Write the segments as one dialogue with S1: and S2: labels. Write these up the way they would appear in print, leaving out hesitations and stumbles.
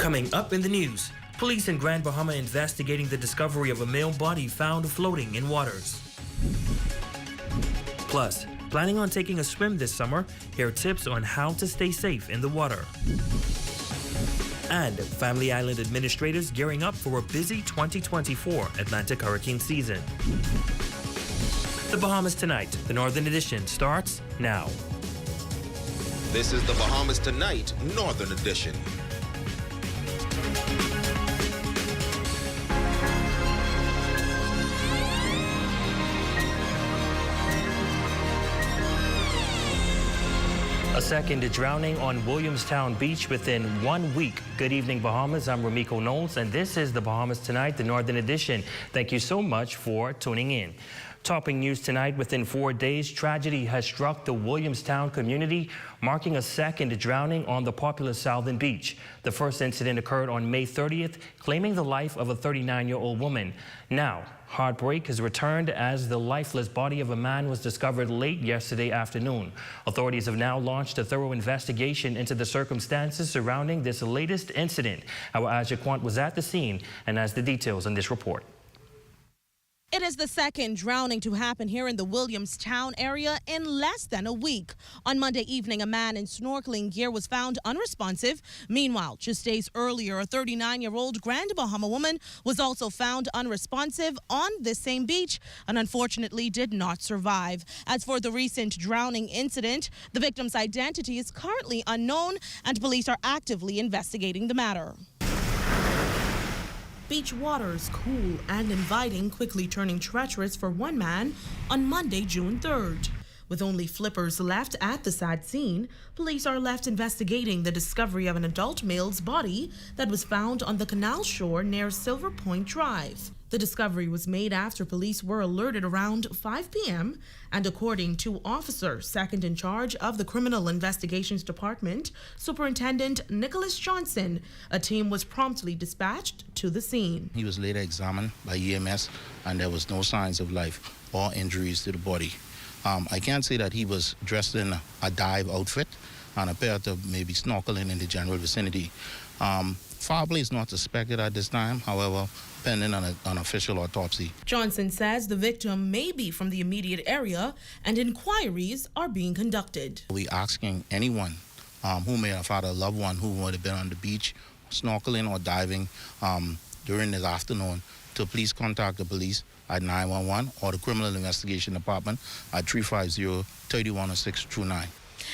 S1: Coming up in the news, police in Grand Bahama investigating the discovery of a male body found floating in waters. Plus, planning on taking a swim this summer? Here are tips on how to stay safe in the water. And Family Island administrators gearing up for a busy 2024 Atlantic hurricane season. The Bahamas Tonight, the Northern Edition, starts now.
S2: This is the Bahamas Tonight, Northern Edition.
S1: A second drowning on Williamstown Beach within 1 week. Good evening, Bahamas. I'm Ramiko Knowles, and this is the Bahamas Tonight, the Northern Edition. Thank you so much for tuning in. Topping news tonight, within 4 days, tragedy has struck the Williamstown community, marking a second drowning on the popular Southern Beach. The first incident occurred on May 30th, claiming the life of a 39-year-old woman. Now, heartbreak has returned as the lifeless body of a man was discovered late yesterday afternoon. Authorities have now launched a thorough investigation into the circumstances surrounding this latest incident. Our Aja Quant was at the scene and has the details on this report.
S3: It is the second drowning to happen here in the Williamstown area in less than a week. On Monday evening, a man in snorkeling gear was found unresponsive. Meanwhile, just days earlier, a 39-year-old Grand Bahama woman was also found unresponsive on this same beach and unfortunately did not survive. As for the recent drowning incident, the victim's identity is currently unknown and police are actively investigating the matter. Beach waters, cool and inviting, quickly turning treacherous for one man on Monday, June 3rd. With only flippers left at the sad scene, police are left investigating the discovery of an adult male's body that was found on the canal shore near Silver Point Drive. The discovery was made after police were alerted around 5 p.m. and according to officer second in charge of the Criminal Investigations Department, Superintendent Nicholas Johnson, a team was promptly dispatched to the scene.
S4: He was later examined by EMS and there was no signs of life or injuries to the body. I can't say that he was dressed in a dive outfit and appeared to maybe snorkeling in the general vicinity. Foul play is not suspected at this time, however, pending on an official autopsy.
S3: Johnson says the victim may be from the immediate area and inquiries are being conducted.
S4: We're asking anyone who may have had a loved one who would have been on the beach snorkeling or diving during this afternoon to please contact the police at 911 or the Criminal Investigation Department at 350-310629.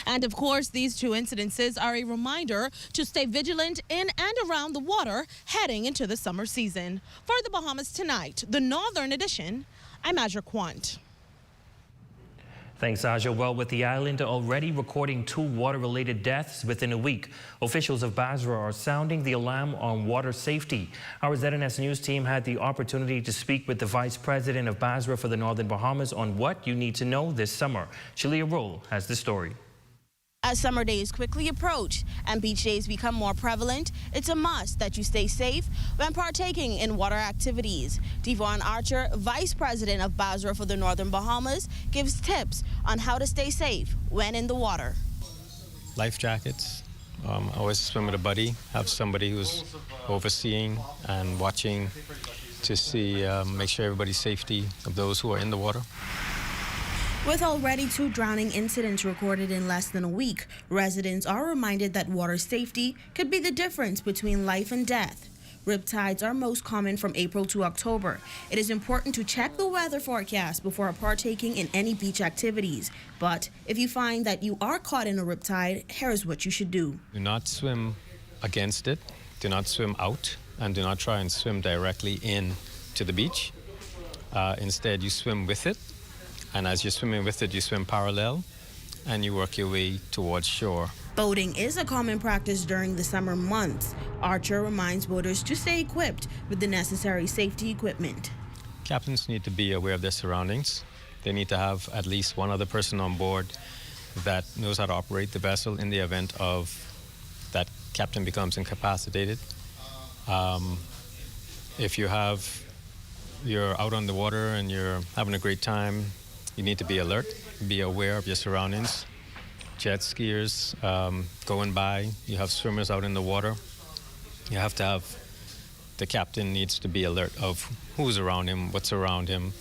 S3: And of course, these two incidences are a reminder to stay vigilant in and around the water heading into the summer season. For the Bahamas Tonight, the Northern Edition, I'm Aja Quant.
S1: Thanks, Aja. Well, with the island already recording 2 water-related deaths within a week, officials of Basra are sounding the alarm on water safety. Our ZNS News team had the opportunity to speak with the Vice President of Basra for the Northern Bahamas on what you need to know this summer. Shalia Roll has the story.
S5: As summer days quickly approach and beach days become more prevalent, it's a must that you stay safe when partaking in water activities. Devon Archer, Vice President of Basra for the Northern Bahamas, gives tips on how to stay safe when in the water.
S6: Life jackets, always swim with a buddy, have somebody who's overseeing and watching to see, make sure everybody's safety of those who are in the water.
S5: With already 2 drowning incidents recorded in less than a week, residents are reminded that water safety could be the difference between life and death. Riptides are most common from April to October. It is important to check the weather forecast before partaking in any beach activities. But if you find that you are caught in a riptide, here's what you should do.
S6: Do not swim against it, do not swim out, and do not try and swim directly in to the beach. Instead, you swim with it. And as you're swimming with it, you swim parallel and you work your way towards shore.
S5: Boating is a common practice during the summer months. Archer reminds boaters to stay equipped with the necessary safety equipment.
S6: Captains need to be aware of their surroundings. They need to have at least one other person on board that knows how to operate the vessel in the event of that captain becomes incapacitated. If you're out on the water and you're having a great time, you need to be alert, be aware of your surroundings. Jet skiers going by, you have swimmers out in the water. You have to have, the captain needs to be alert of who's around him, what's around him,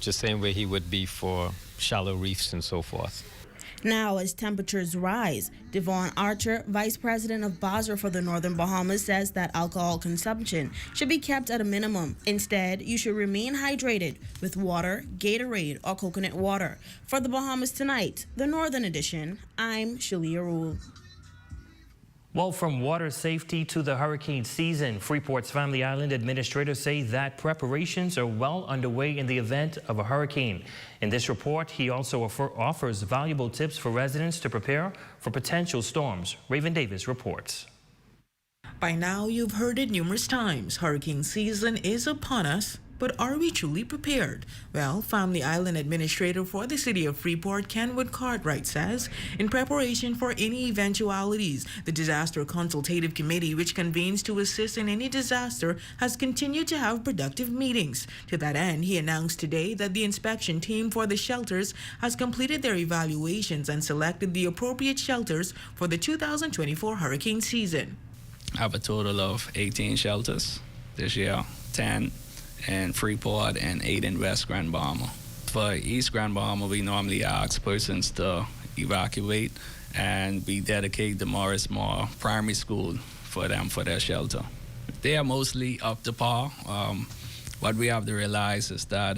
S6: just the same way he would be for shallow reefs and so forth.
S5: Now, as temperatures rise, Devon Archer, Vice President of Basra for the Northern Bahamas, says that alcohol consumption should be kept at a minimum. Instead, you should remain hydrated with water, Gatorade, or coconut water. For the Bahamas Tonight, the Northern Edition, I'm Shalia Rule.
S1: Well, from water safety to the hurricane season, Freeport's Family Island administrators say that preparations are well underway in the event of a hurricane. In this report, he also offers valuable tips for residents to prepare for potential storms. Raven Davis reports.
S7: By now, you've heard it numerous times. Hurricane season is upon us. But are we truly prepared? Well, Family Island Administrator for the City of Freeport, Kenwood Cartwright, says, in preparation for any eventualities, the Disaster Consultative Committee, which convenes to assist in any disaster, has continued to have productive meetings. To that end, he announced today that the inspection team for the shelters has completed their evaluations and selected the appropriate shelters for the 2024 hurricane season.
S8: I have a total of 18 shelters this year, 10 in Freeport and 8 in West Grand Bahama. For East Grand Bahama, we normally ask persons to evacuate, and we dedicate the Morris Moore Primary School for them for their shelter. They are mostly up to par. What we have to realize is that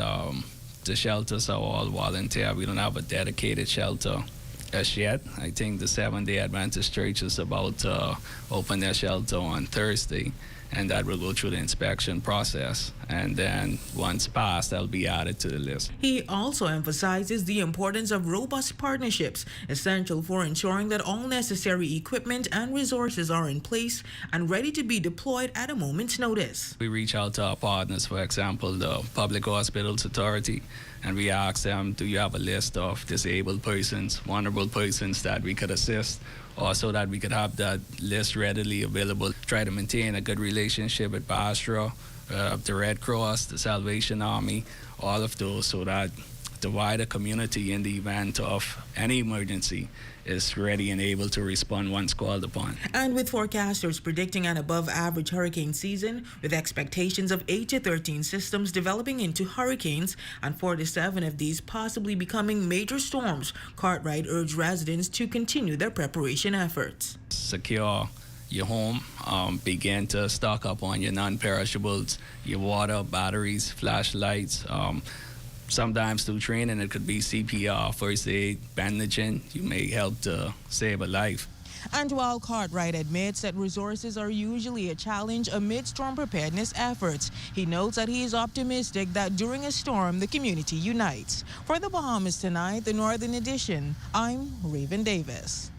S8: the shelters are all volunteer. We don't have a dedicated shelter as yet. I think the Seventh-day Adventist Church is about to open their shelter on Thursday, and that will go through the inspection process. And then once passed, that'll be added to the list.
S7: He also emphasizes the importance of robust partnerships, essential for ensuring that all necessary equipment and resources are in place and ready to be deployed at a moment's notice.
S8: We reach out to our partners, for example, the Public Hospitals Authority, and we ask them, do you have a list of disabled persons, vulnerable persons that we could assist, or so that we could have that list readily available. Try to maintain a good relationship with Basra, the Red Cross, the Salvation Army, all of those, so that the wider community in the event of any emergency is ready and able to respond once called upon.
S7: And with forecasters predicting an above-average hurricane season, with expectations of 8 to 13 systems developing into hurricanes and 4 to 7 of these possibly becoming major storms, Cartwright urged residents to continue their preparation efforts.
S8: Secure your home, begin to stock up on your non-perishables, your water, batteries, flashlights. Sometimes through training, it could be CPR, first aid, bandaging. You may help to save a life.
S7: And while Cartwright admits that resources are usually a challenge amid storm preparedness efforts, he notes that he is optimistic that during a storm, the community unites. For the Bahamas Tonight, the Northern Edition, I'm Raven Davis.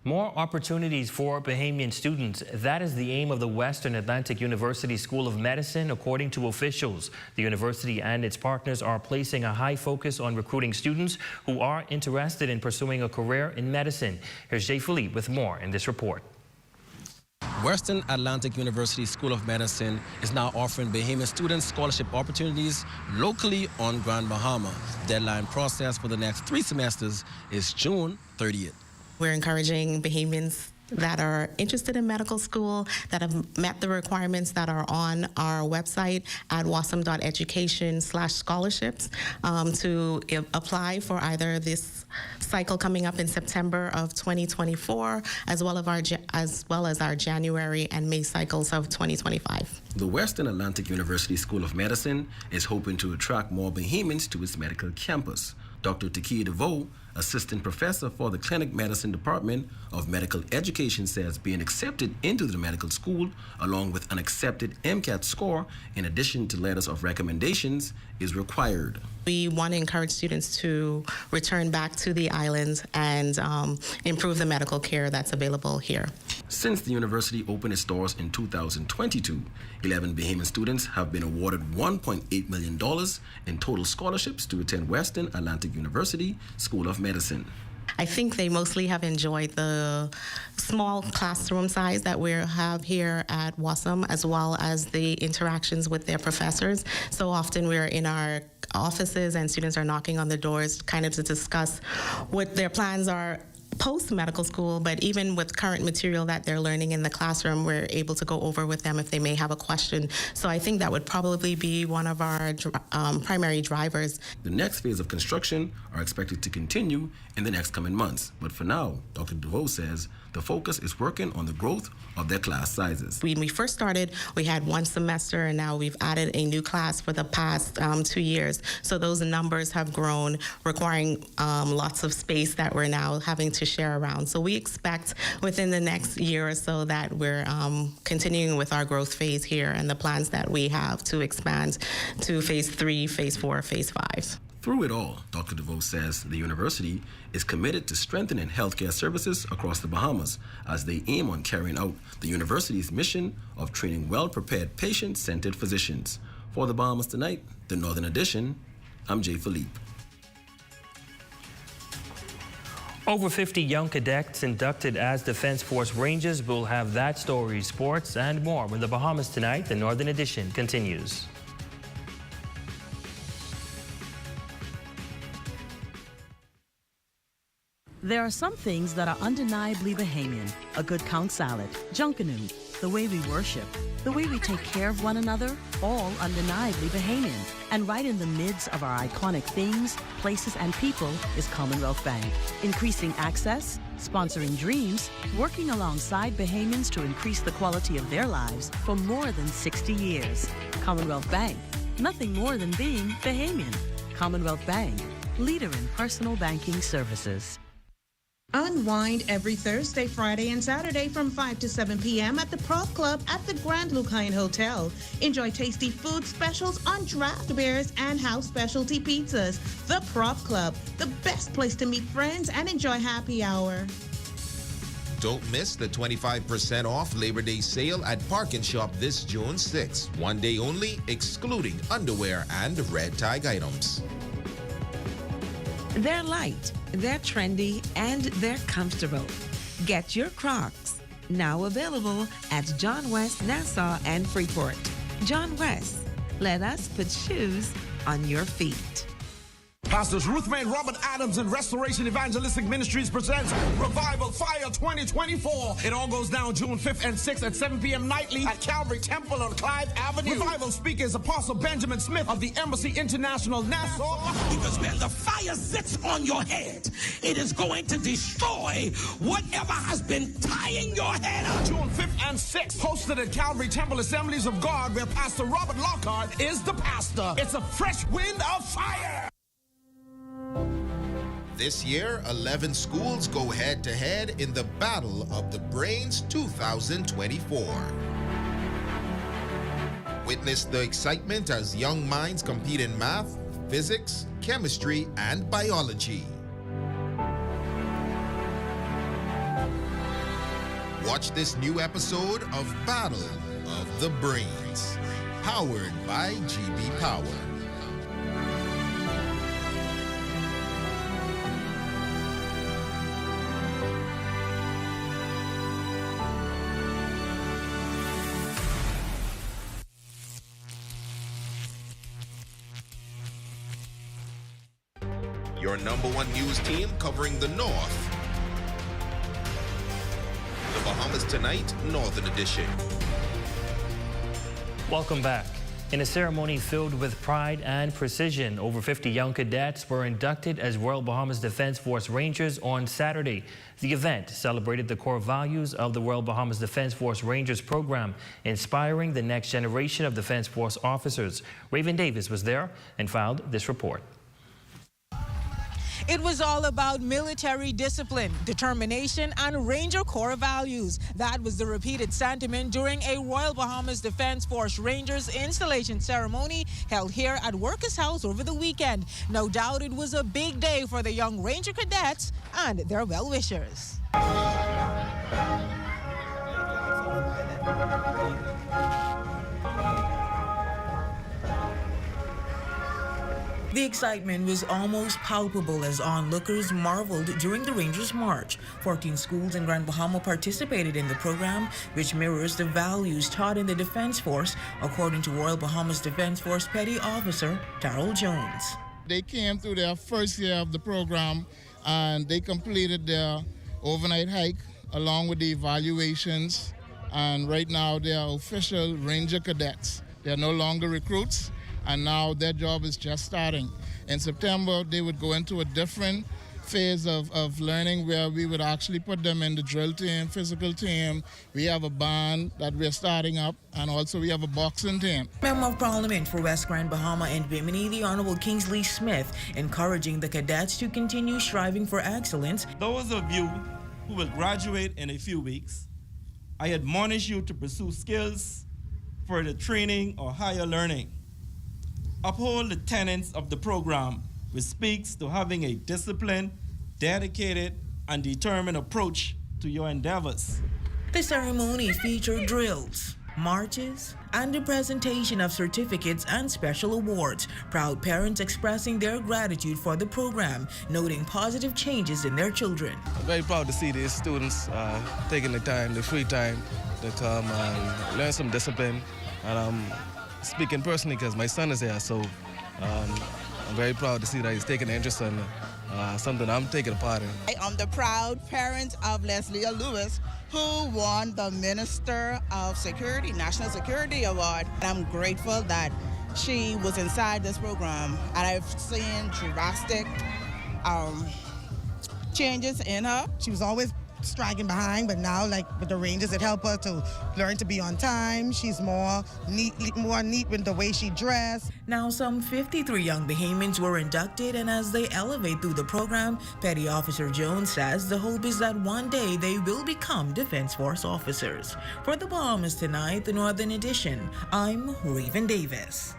S1: More opportunities for Bahamian students. That is the aim of the Western Atlantic University School of Medicine, according to officials. The university and its partners are placing a high focus on recruiting students who are interested in pursuing a career in medicine. Here's Jay Philippe with more in this report.
S9: Western Atlantic University School of Medicine is now offering Bahamian students scholarship opportunities locally on Grand Bahama. The deadline process for the next 3 semesters is June 30th.
S10: We're encouraging Bahamians that are interested in medical school, that have met the requirements that are on our website at wasm.education/scholarships to apply for either this cycle coming up in September of 2024, as well as our January and May cycles of 2025.
S9: The Western Atlantic University School of Medicine is hoping to attract more Bahamians to its medical campus. Dr. Takia DeVoe, assistant professor for the Clinic Medicine Department of Medical Education, says being accepted into the medical school, along with an accepted MCAT score, in addition to letters of recommendations, is required.
S10: We want to encourage students to return back to the islands and improve the medical care that's available here.
S9: Since the university opened its doors in 2022, 11 Bahamian students have been awarded $1.8 million in total scholarships to attend Western Atlantic University School of Medicine.
S10: I think they mostly have enjoyed the small classroom size that we have here at WASM, as well as the interactions with their professors. So often we're in our offices and students are knocking on the doors kind of to discuss what their plans are post-medical school, but even with current material that they're learning in the classroom, we're able to go over with them if they may have a question. So I think that would probably be one of our primary drivers.
S9: The next phase of construction are expected to continue in the next coming months. But for now, Dr. DeVoe says the focus is working on the growth of their class sizes.
S10: When we first started, we had one semester, and now we've added a new class for the past 2 years. So those numbers have grown, requiring lots of space that we're now having to share around. So we expect within the next year or so that we're continuing with our growth phase here and the plans that we have to expand to phase 3, phase 4, phase 5.
S9: Through it all, Dr. DeVoe says the university is committed to strengthening healthcare services across the Bahamas as they aim on carrying out the university's mission of training well-prepared patient-centered physicians. For the Bahamas Tonight, the Northern Edition, I'm Jay Philippe.
S1: Over 50 young cadets inducted as Defense Force Rangers. Will have that story, sports, and more when the Bahamas Tonight, the Northern Edition, continues.
S11: There are some things that are undeniably Bahamian. A good count salad, junkanoo, the way we worship, the way we take care of one another, all undeniably Bahamian. And right in the midst of our iconic things, places, and people is Commonwealth Bank. Increasing access, sponsoring dreams, working alongside Bahamians to increase the quality of their lives for more than 60 years. Commonwealth Bank, nothing more than being Bahamian. Commonwealth Bank, leader in personal banking services.
S12: Unwind every Thursday, Friday, and Saturday from 5 to 7 p.m. at the Prop Club at the Grand Lucayan Hotel. Enjoy tasty food specials on draft beers and house specialty pizzas. The Prop Club, the best place to meet friends and enjoy happy hour.
S2: Don't miss the 25% off Labor Day sale at Park and Shop this June 6th. 1 day only, excluding underwear and red tag items.
S13: They're light, they're trendy, and they're comfortable. Get your Crocs, now available at John West, Nassau, and Freeport. John West, let us put shoes on your feet.
S14: Pastors Ruth May, Robert Adams, and Restoration Evangelistic Ministries presents Revival Fire 2024. It all goes down June 5th and 6th at 7 p.m. nightly at Calvary Temple on Clive Avenue. Revival speakers Apostle Benjamin Smith of the Embassy International, Nassau.
S15: Because when the fire sits on your head, it is going to destroy whatever has been tying your head up.
S14: June 5th and 6th, hosted at Calvary Temple Assemblies of God, where Pastor Robert Lockhart is the pastor. It's a fresh wind of fire.
S2: This year, 11 schools go head-to-head in the Battle of the Brains 2024. Witness the excitement as young minds compete in math, physics, chemistry, and biology. Watch this new episode of Battle of the Brains, powered by GB Power. Your #1 news team covering the North. The Bahamas Tonight, Northern Edition.
S1: Welcome back. In a ceremony filled with pride and precision, over 50 young cadets were inducted as Royal Bahamas Defense Force Rangers on Saturday. The event celebrated the core values of the Royal Bahamas Defense Force Rangers program, inspiring the next generation of Defense Force officers. Raven Davis was there and filed this report.
S16: It was all about military discipline, determination, and Ranger core values. That was the repeated sentiment during a Royal Bahamas Defense Force Rangers installation ceremony held here at Workers' House over the weekend. No doubt it was a big day for the young Ranger cadets and their well-wishers.
S7: The excitement was almost palpable as onlookers marveled during the Rangers March. 14 schools in Grand Bahama participated in the program, which mirrors the values taught in the Defense Force, according to Royal Bahamas Defense Force Petty Officer Darrell Jones.
S17: They came through their first year of the program and they completed their overnight hike along with the evaluations. And right now they are official Ranger cadets. They are no longer recruits, and now their job is just starting. In September, they would go into a different phase of learning where we would actually put them in the drill team, physical team. We have a band that we're starting up, and also we have a boxing team.
S7: Member of Parliament for West Grand Bahama and Bimini, the Honorable Kingsley Smith, encouraging the cadets to continue striving for excellence.
S18: Those of you who will graduate in a few weeks, I admonish you to pursue skills, further training, or higher learning. Uphold the tenets of the program, which speaks to having a disciplined, dedicated, and determined approach to your endeavors.
S7: The ceremony featured drills, marches, and the presentation of certificates and special awards. Proud parents expressing their gratitude for the program, noting positive changes in their children.
S19: I'm very proud to see these students taking the time, the free time, to come and learn some discipline. And I'm speaking personally because my son is here, so I'm very proud to see that he's taking an interest in something I'm taking a part in.
S20: I am the proud parent of Leslie Lewis, who won the Minister of Security, National Security Award. I'm grateful that she was inside this program, and I've seen drastic changes in her.
S21: She was always striking behind, but now, like with the Rangers, it helped her to learn to be on time. She's more neat with the way she dressed.
S7: Now, some 53 young Bahamians were inducted, and as they elevate through the program, Petty Officer Jones says the hope is that one day they will become Defense Force officers. For the Bahamas Tonight, the Northern Edition, I'm Raven Davis.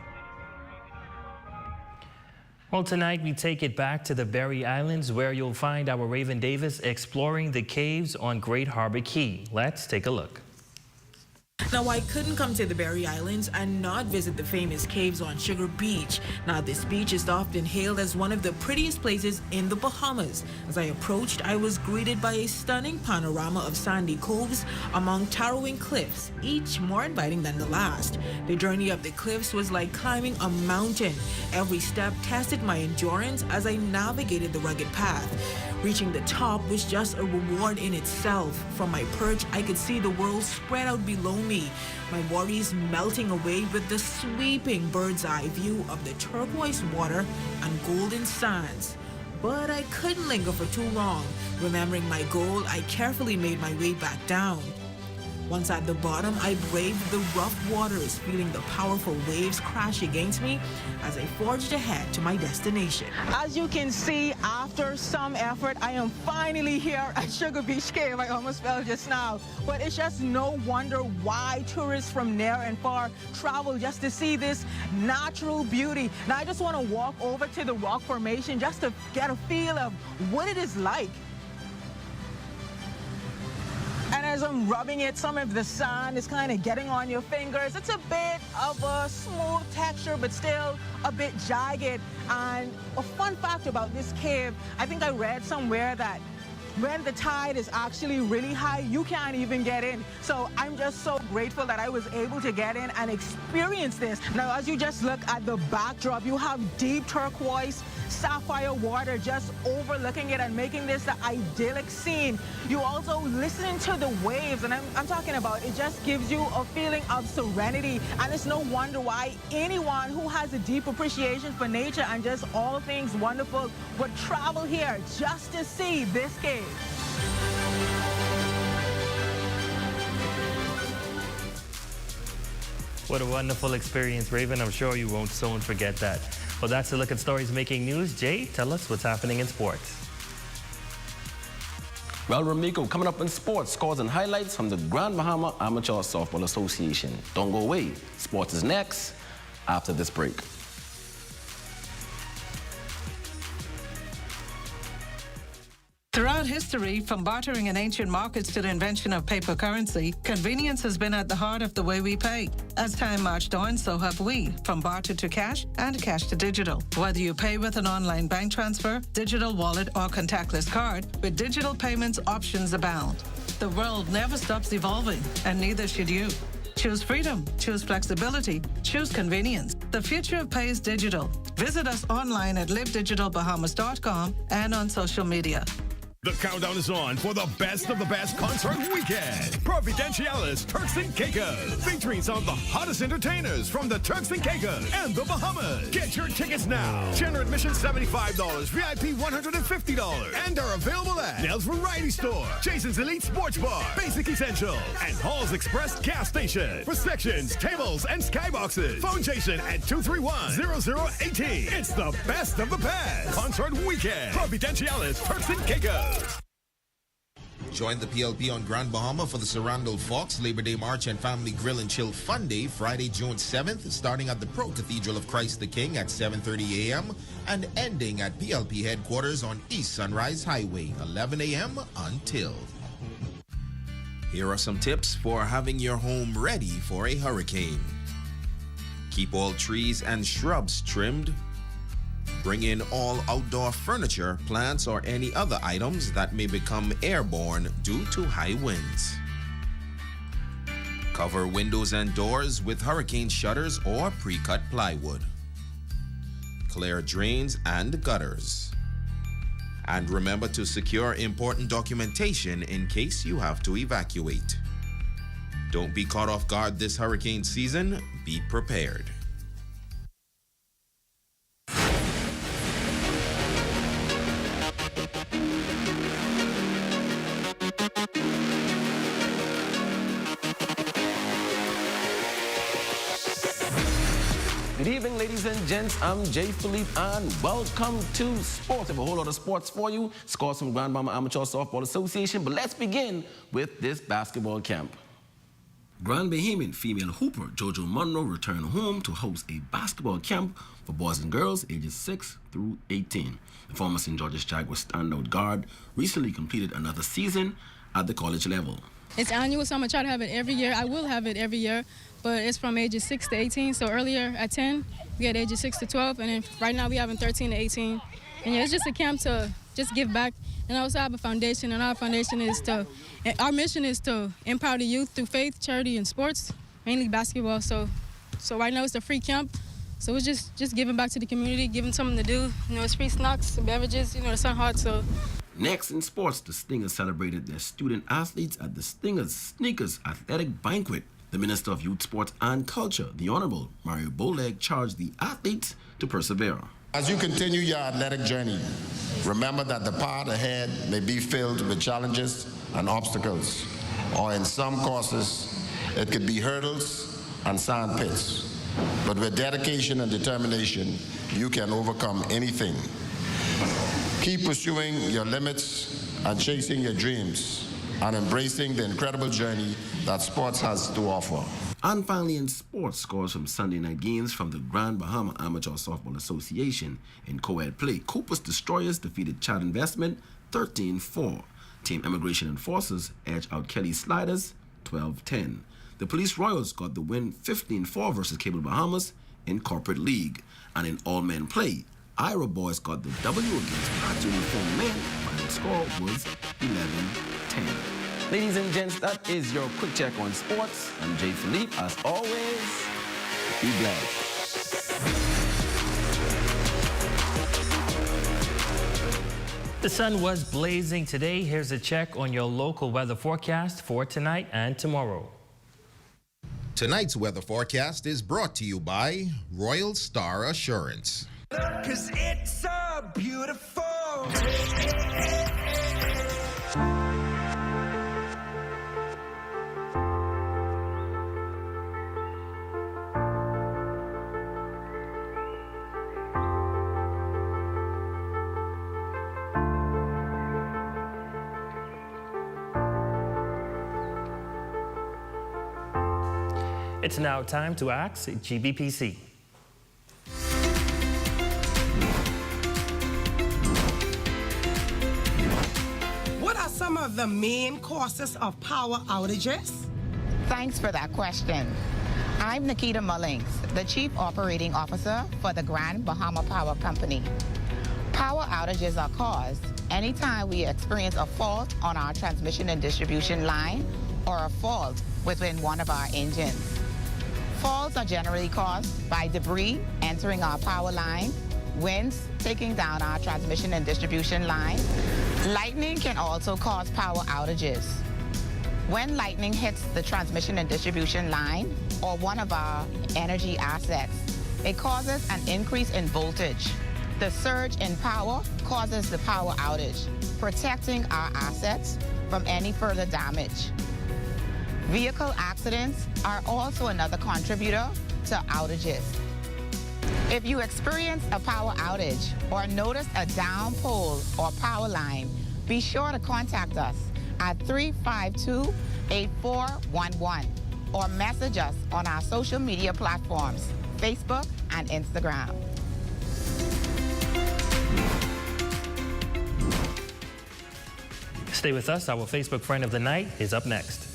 S1: Well, tonight we take it back to the Berry Islands, where you'll find our Raven Davis exploring the caves on Great Harbor Key. Let's take a look.
S7: Now, I couldn't come to the Berry Islands and not visit the famous caves on Sugar Beach. Now, this beach is often hailed as one of the prettiest places in the Bahamas. As I approached, I was greeted by a stunning panorama of sandy coves among towering cliffs, each more inviting than the last. The journey up the cliffs was like climbing a mountain. Every step tested my endurance as I navigated the rugged path. Reaching the top was just a reward in itself. From my perch, I could see the world spread out below me, my worries melting away with the sweeping bird's eye view of the turquoise water and golden sands. But I couldn't linger for too long. Remembering my goal, I carefully made my way back down. Once at the bottom, I braved the rough waters, feeling the powerful waves crash against me as I forged ahead to my destination.
S16: As you can see, after some effort, I am finally here at Sugar Beach Cave. I almost fell just now. But it's just no wonder why tourists from near and far travel just to see this natural beauty. Now, I just want to walk over to the rock formation just to get a feel of what it is like. And as I'm rubbing it, some of the sand is kind of getting on your fingers. It's a bit of a smooth texture, but still a bit jagged. And a fun fact about this cave, I think I read somewhere that when the tide is actually really high, you can't even get in. So I'm just so grateful that I was able to get in and experience this. Now, as you just look at the backdrop, you have deep turquoise, sapphire water just overlooking it and making this the idyllic scene. You also listen to the waves, and I'm talking about it just gives you a feeling of serenity. And it's no wonder why anyone who has a deep appreciation for nature and just all things wonderful would travel here just to see this cave.
S1: What a wonderful experience, Raven. I'm sure you won't soon forget that. Well, that's a look at stories making news. Jay, tell us what's happening in sports.
S9: Well, Ramiko, coming up in sports, scores and highlights from the Grand Bahama Amateur Softball Association. Don't go away. Sports is next after this break.
S22: Throughout history, from bartering in ancient markets to the invention of paper currency, convenience has been at the heart of the way we pay. As time marched on, so have we, from barter to cash and cash to digital. Whether you pay with an online bank transfer, digital wallet, or contactless card, with digital payments, options abound. The world never stops evolving, and neither should you. Choose freedom, choose flexibility, choose convenience. The future of pay is digital. Visit us online at livedigitalbahamas.com and on social media.
S3: The countdown is on for the best of the best concert weekend. Providenciales Turks and Caicos. Featuring some of the hottest entertainers from the Turks and Caicos and the Bahamas. Get your tickets now. General admission $75, VIP $150. And are available at Nell's Variety Store, Jason's Elite Sports Bar, Basic Essentials, and Hall's Express Gas Station. For sections, tables, and skyboxes, phone Jason at 231-0018. It's the best of the best. Concert weekend. Providenciales Turks and Caicos.
S2: Join the PLP on Grand Bahama for the Sarandal Fox Labor Day March and Family Grill and Chill Fun Day, Friday, June 7th, starting at the Pro Cathedral of Christ the King at 7:30 a.m. and ending at PLP headquarters on East Sunrise Highway, 11 a.m. until. Here are some tips for having your home ready for a hurricane. Keep all trees and shrubs trimmed. Bring in all outdoor furniture, plants, or any other items that may become airborne due to high winds. Cover windows and doors with hurricane shutters or pre-cut plywood. Clear drains and gutters. And remember to secure important documentation in case you have to evacuate. Don't be caught off guard this hurricane season. Be prepared.
S9: Good evening, ladies and gents. I'm Jay Philippe, and welcome to Sports. I have a whole lot of sports for you. Scores from Grand Bahama Amateur Softball Association, but let's begin with this basketball camp. Grand Bahamian female hooper Jojo Monroe returned home to host a basketball camp for boys and girls ages 6 through 18. The former St. George's Jaguars standout guard recently completed another season at the college level.
S4: It's annual, so I'm going to try to have it every year. I will have it every year, but it's from ages 6 to 18. So earlier at 10, we had ages 6 to 12, and then right now we having 13 to 18. And yeah, it's just a camp to just give back. And also have a foundation, and our foundation is our mission is to empower the youth through faith, charity, and sports, mainly basketball. So right now it's a free camp. So it's just giving back to the community, giving something to do. You know, it's free snacks, beverages, you know, it's not hard, so.
S9: Next in sports, the Stingers celebrated their student athletes at the Stingers Sneakers Athletic Banquet. The Minister of Youth, Sports and Culture, the Honorable Mario Boleg, charged the athletes to persevere.
S23: As you continue your athletic journey, remember that the path ahead may be filled with challenges and obstacles, or in some courses, it could be hurdles and sand pits. But with dedication and determination, you can overcome anything. Keep pursuing your limits and chasing your dreams and embracing the incredible journey that sports has to offer.
S9: And finally in sports, scores from Sunday night games from the Grand Bahama Amateur Softball Association in co-ed play. Cooper's Destroyers defeated Chad Investment 13-4. Team Immigration Enforcers edged out Kelly Sliders 12-10. The Police Royals got the win 15-4 versus Cable Bahamas in Corporate League. And in all-men play, Ira Boys got the W against Patch Uniform Men. Final score was 11-10. Ladies and gents, that is your quick check on sports. I'm Jay Philippe. As always, be blessed.
S1: The sun was blazing today. Here's a check on your local weather forecast for tonight and tomorrow.
S2: Tonight's weather forecast is brought to you by Royal Star Assurance.
S24: 'Cause it's so beautiful.
S1: It's now time to ask GBPC.
S25: What are some of the main causes of power outages?
S26: Thanks for that question. I'm Nikita Mullings, the Chief Operating Officer for the Grand Bahama Power Company. Power outages are caused anytime we experience a fault on our transmission and distribution line or a fault within one of our engines. Faults are generally caused by debris entering our power line, winds taking down our transmission and distribution line, Lightning can also cause power outages. When lightning hits the transmission and distribution line or one of our energy assets, it causes an increase in voltage. The surge in power causes the power outage, protecting our assets from any further damage. Vehicle accidents are also another contributor to outages. If you experience a power outage or notice a down pole or power line, be sure to contact us at 352-8411 or message us on our social media platforms, Facebook and Instagram.
S1: Stay with us. Our Facebook friend of the night is up next.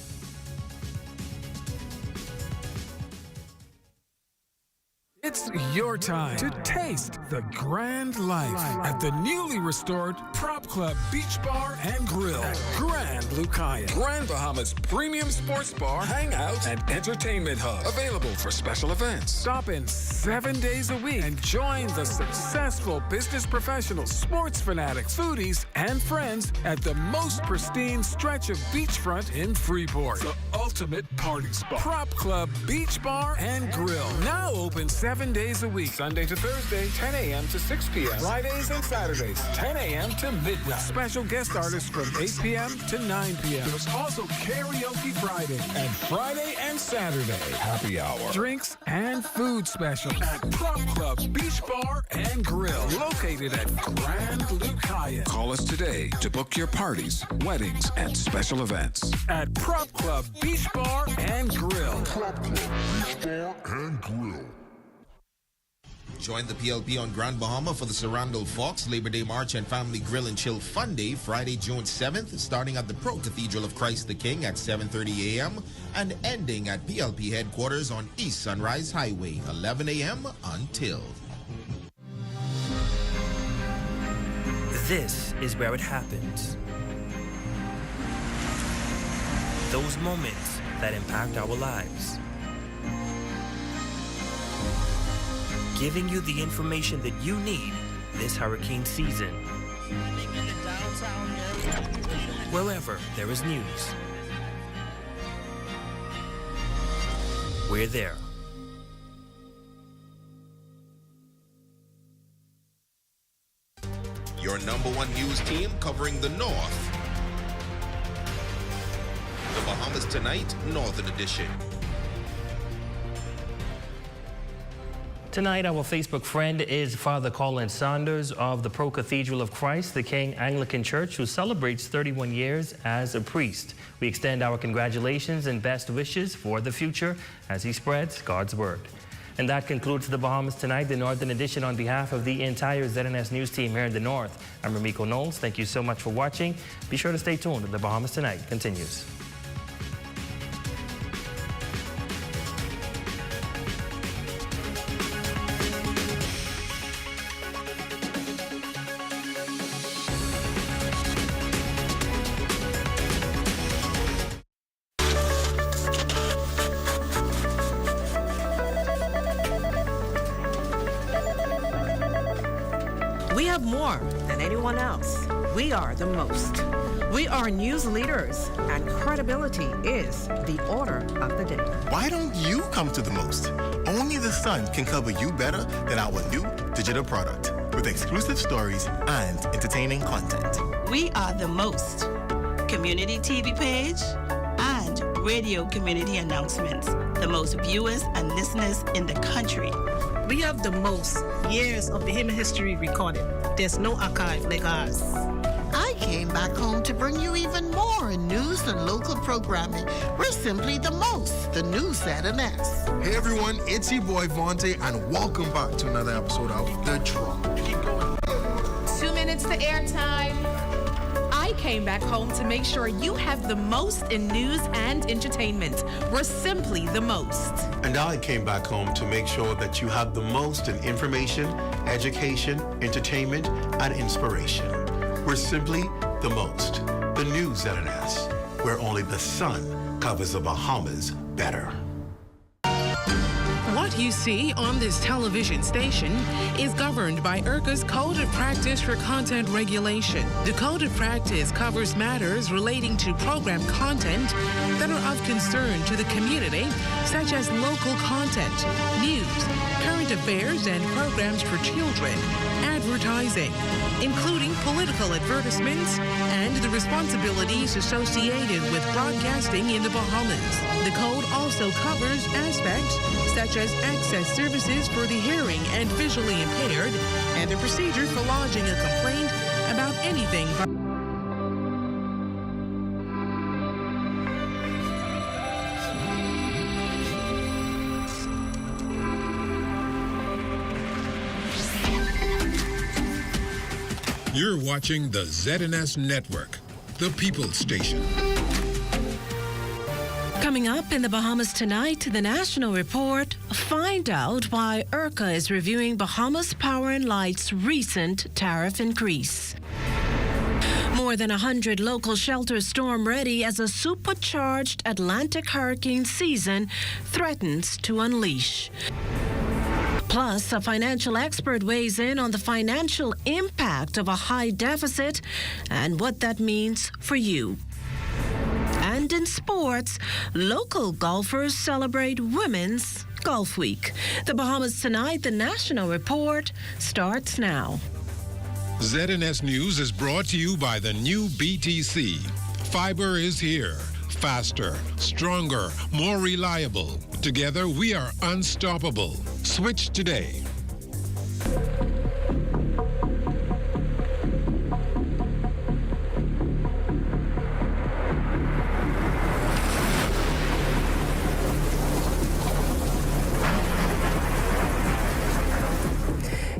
S5: It's your time to taste the grand life at the newly restored Prop Club Beach Bar and Grill at Grand Lucaya. Grand Bahamas premium sports bar, hangout, and entertainment hub. Available for special events. Stop in 7 days a week and join the successful business professionals, sports fanatics, foodies, and friends at the most pristine stretch of beachfront in Freeport. The ultimate party spot. Prop Club Beach Bar and Grill. Now open 7 days a week. Sunday to Thursday, 10 a.m. to 6 p.m. Fridays and Saturdays, 10 a.m. to midnight. Special guest artists from 8 p.m. to 9 p.m. There's also Karaoke Friday and Friday and Saturday happy hour. Drinks and food special at Prop Club Beach Bar and Grill, located at Grand Lucaya.
S6: Call us today to book your parties, weddings, and special events.
S5: At Prop Club Beach Bar and Grill.
S6: Prop Club Beach Bar and Grill.
S2: Join the PLP on Grand Bahama for the Sarandal Fox Labor Day March and Family Grill and Chill Fun Day, Friday, June 7th, starting at the Pro Cathedral of Christ the King at 7:30 a.m. and ending at PLP headquarters on East Sunrise Highway, 11 a.m. until.
S1: This is where it happens. Those moments that impact our lives. Giving you the information that you need this hurricane season. Wherever there is news, we're there.
S2: Your #1 news team covering the North. The Bahamas Tonight, Northern Edition.
S1: Tonight, our Facebook friend is Father Colin Saunders of the Pro Cathedral of Christ the King Anglican Church, who celebrates 31 years as a priest. We extend our congratulations and best wishes for the future as he spreads God's word. And that concludes the Bahamas Tonight, the Northern Edition. On behalf of the entire ZNS News team here in the North, I'm Ramiko Knowles. Thank you so much for watching. Be sure to stay tuned. The Bahamas Tonight continues.
S8: We have more than anyone else. We are the most. We are news leaders, and credibility is the order of the day.
S10: Why don't you come to the most? Only the Sun can cover you better than our new digital product with exclusive stories and entertaining content.
S11: We are the most. Community TV page and radio community announcements. The most viewers and listeners in the country.
S12: We have the most years of Bahama history recorded. There's no archive like ours.
S27: I came back home to bring you even more news and local programming. We're simply the most, the news at an S.
S28: Hey everyone, it's your boy Vontae, and welcome back to another episode of The Drop.
S29: 2 minutes to airtime. I came back home to make sure you have the most in news and entertainment. We're simply the most.
S30: And I came back home to make sure that you have the most in information, education, entertainment, and inspiration. We're simply the most. The news at an S, where only the sun covers the Bahamas better.
S29: What you see on this television station is governed by IRCA's Code of Practice for Content Regulation. The Code of Practice covers matters relating to program content that are of concern to the community, such as local content, news, current affairs, and programs for children, advertising, including political advertisements, and the responsibilities associated with broadcasting in the Bahamas. The code also covers aspects such as access services for the hearing and visually impaired, and the procedure for lodging a complaint about anything.
S7: You're watching the ZNS Network, the People's Station.
S29: Coming up in the Bahamas tonight, the National Report, find out why IRCA is reviewing Bahamas Power and Light's recent tariff increase. More than 100 local shelters storm ready as a supercharged Atlantic hurricane season threatens to unleash. Plus, a financial expert weighs in on the financial impact of a high deficit and what that means for you. And in sports, local golfers celebrate Women's Golf Week. The Bahamas Tonight, the National Report, starts now.
S7: ZNS News is brought to you by the new BTC. Fiber is here. Faster, stronger, more reliable. Together, we are unstoppable. Switch today.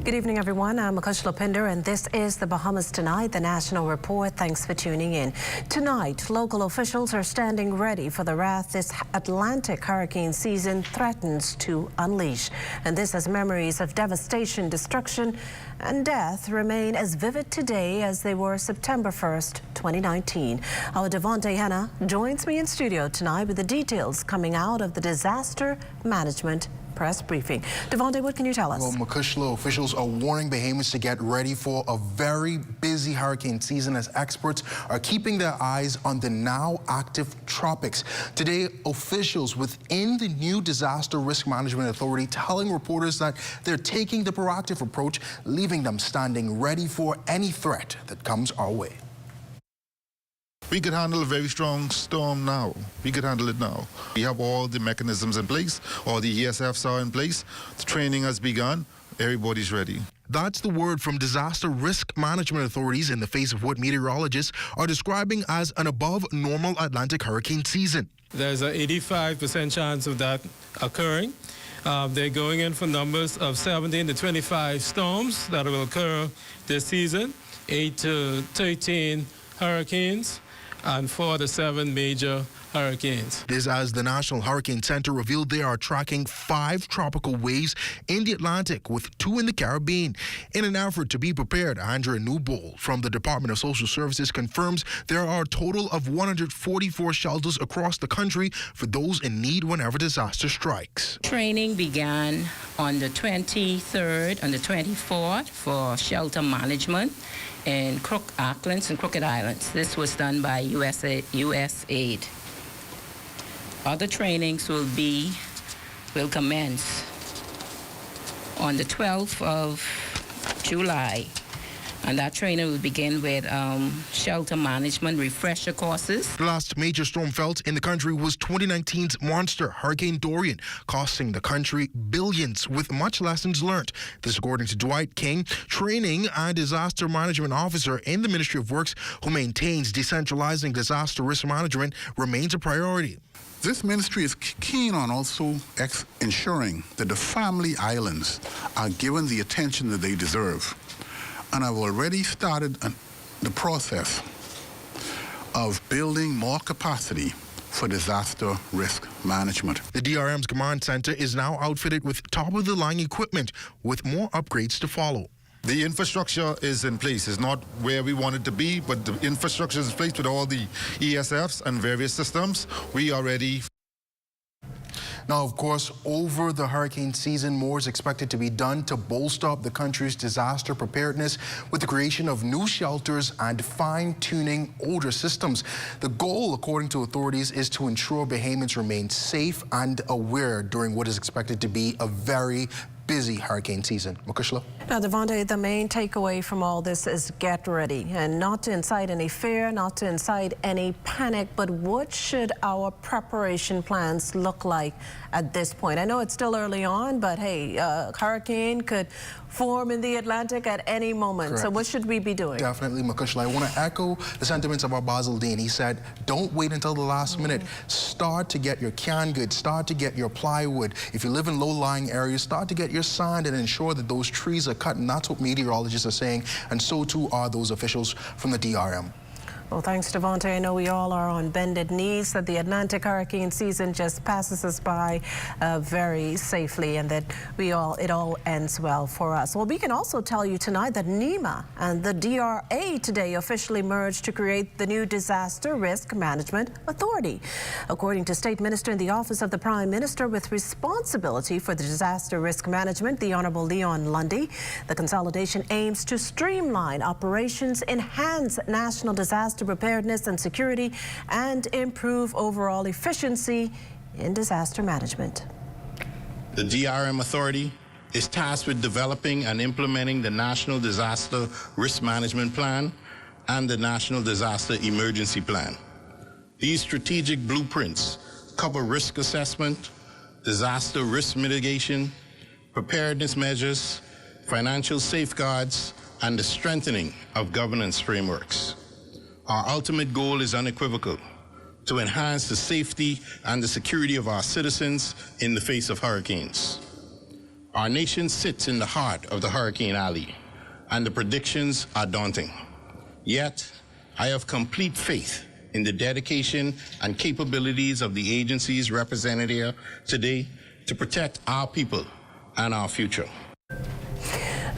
S13: Good evening, everyone. I'm Akush Lopinder, and this is the Bahamas Tonight, the National Report. Thanks for tuning in. Tonight, local officials are standing ready for the wrath this Atlantic hurricane season threatens to unleash. And this as memories of devastation, destruction, and death remain as vivid today as they were September 1st, 2019. Our Devontae Hanna joins me in studio tonight with the details coming out of the disaster management press briefing. Devontae, what can you tell us?
S28: Well, Makushla, officials are warning Bahamians to get ready for a very busy hurricane season as experts are keeping their eyes on the now active tropics. Today, officials within the new Disaster Risk Management Authority telling reporters that they're taking the proactive approach, leaving them standing ready for any threat that comes our way.
S14: We could handle a very strong storm now. We could handle it now. We have all the mechanisms in place. All the ESFs are in place. The training has begun. Everybody's ready.
S28: That's the word from disaster risk management authorities in the face of what meteorologists are describing as an above normal Atlantic hurricane season.
S15: There's an 85% chance of that occurring. They're going in for numbers of 17 to 25 storms that will occur this season, 8 to 13 hurricanes, and 4 to 7 major hurricanes.
S28: This as the National Hurricane Center revealed they are tracking 5 tropical waves in the Atlantic with 2 in the Caribbean. In an effort to be prepared, Andrea Newbold from the Department of Social Services confirms there are a total of 144 shelters across the country for those in need whenever disaster strikes.
S16: Training began on the 23rd and the 24th for shelter management in Auckland and Crooked Islands. This was done by USAID. Other trainings will commence on the 12th of July. And that training will begin with shelter management refresher courses.
S28: The last major storm felt in the country was 2019's monster Hurricane Dorian, costing the country billions with much lessons learned. This according to Dwight King, training and disaster management officer in the Ministry of Works, who maintains decentralizing disaster risk management remains a priority.
S17: This ministry is keen on also ensuring that the family islands are given the attention that they deserve. And I've already started the process of building more capacity for disaster risk management.
S28: The DRM's command center is now outfitted with top-of-the-line equipment with more upgrades to follow.
S14: The infrastructure is in place. It's not where we want it to be, but the infrastructure is in place with all the ESFs and various systems. We are ready.
S28: Now, of course, over the hurricane season, more is expected to be done to bolster up the country's disaster preparedness with the creation of new shelters and fine-tuning older systems. The goal, according to authorities, is to ensure Bahamians remain safe and aware during what is expected to be a very busy hurricane season. Makushla?
S13: Now, Devontae, the main takeaway from all this is get ready, and not to incite any fear, not to incite any panic, but what should our preparation plans look like at this point? I know it's still early on, but hey, a hurricane could form in the Atlantic at any moment.
S28: Correct.
S13: So what should we be doing?
S28: Definitely, Makushla. I want to echo the sentiments of our Basil Dean. He said, don't wait until the last minute. Start to get your canned goods, start to get your plywood. If you live in low-lying areas, start to get your sand and ensure that those trees are cut. And that's what meteorologists are saying, and so too are those officials from the DRM.
S13: Well, thanks, Devontae. I know we all are on bended knees that the Atlantic hurricane season just passes us by very safely, and that it all ends well for us. Well, we can also tell you tonight that NEMA and the DRA today officially merged to create the new Disaster Risk Management Authority. According to State Minister in the Office of the Prime Minister with responsibility for the disaster risk management, the Honourable Leon Lundy, the consolidation aims to streamline operations, enhance national disaster preparedness and security, and improve overall efficiency in disaster management.
S3: The DRM Authority is tasked with developing and implementing the National Disaster Risk Management Plan and the National Disaster Emergency Plan. These strategic blueprints cover risk assessment, disaster risk mitigation, preparedness measures, financial safeguards, and the strengthening of governance frameworks. Our ultimate goal is unequivocal: to enhance the safety and the security of our citizens in the face of hurricanes. Our nation sits in the heart of the Hurricane Alley, and the predictions are daunting. Yet, I have complete faith in the dedication and capabilities of the agencies represented here today to protect our people and our future.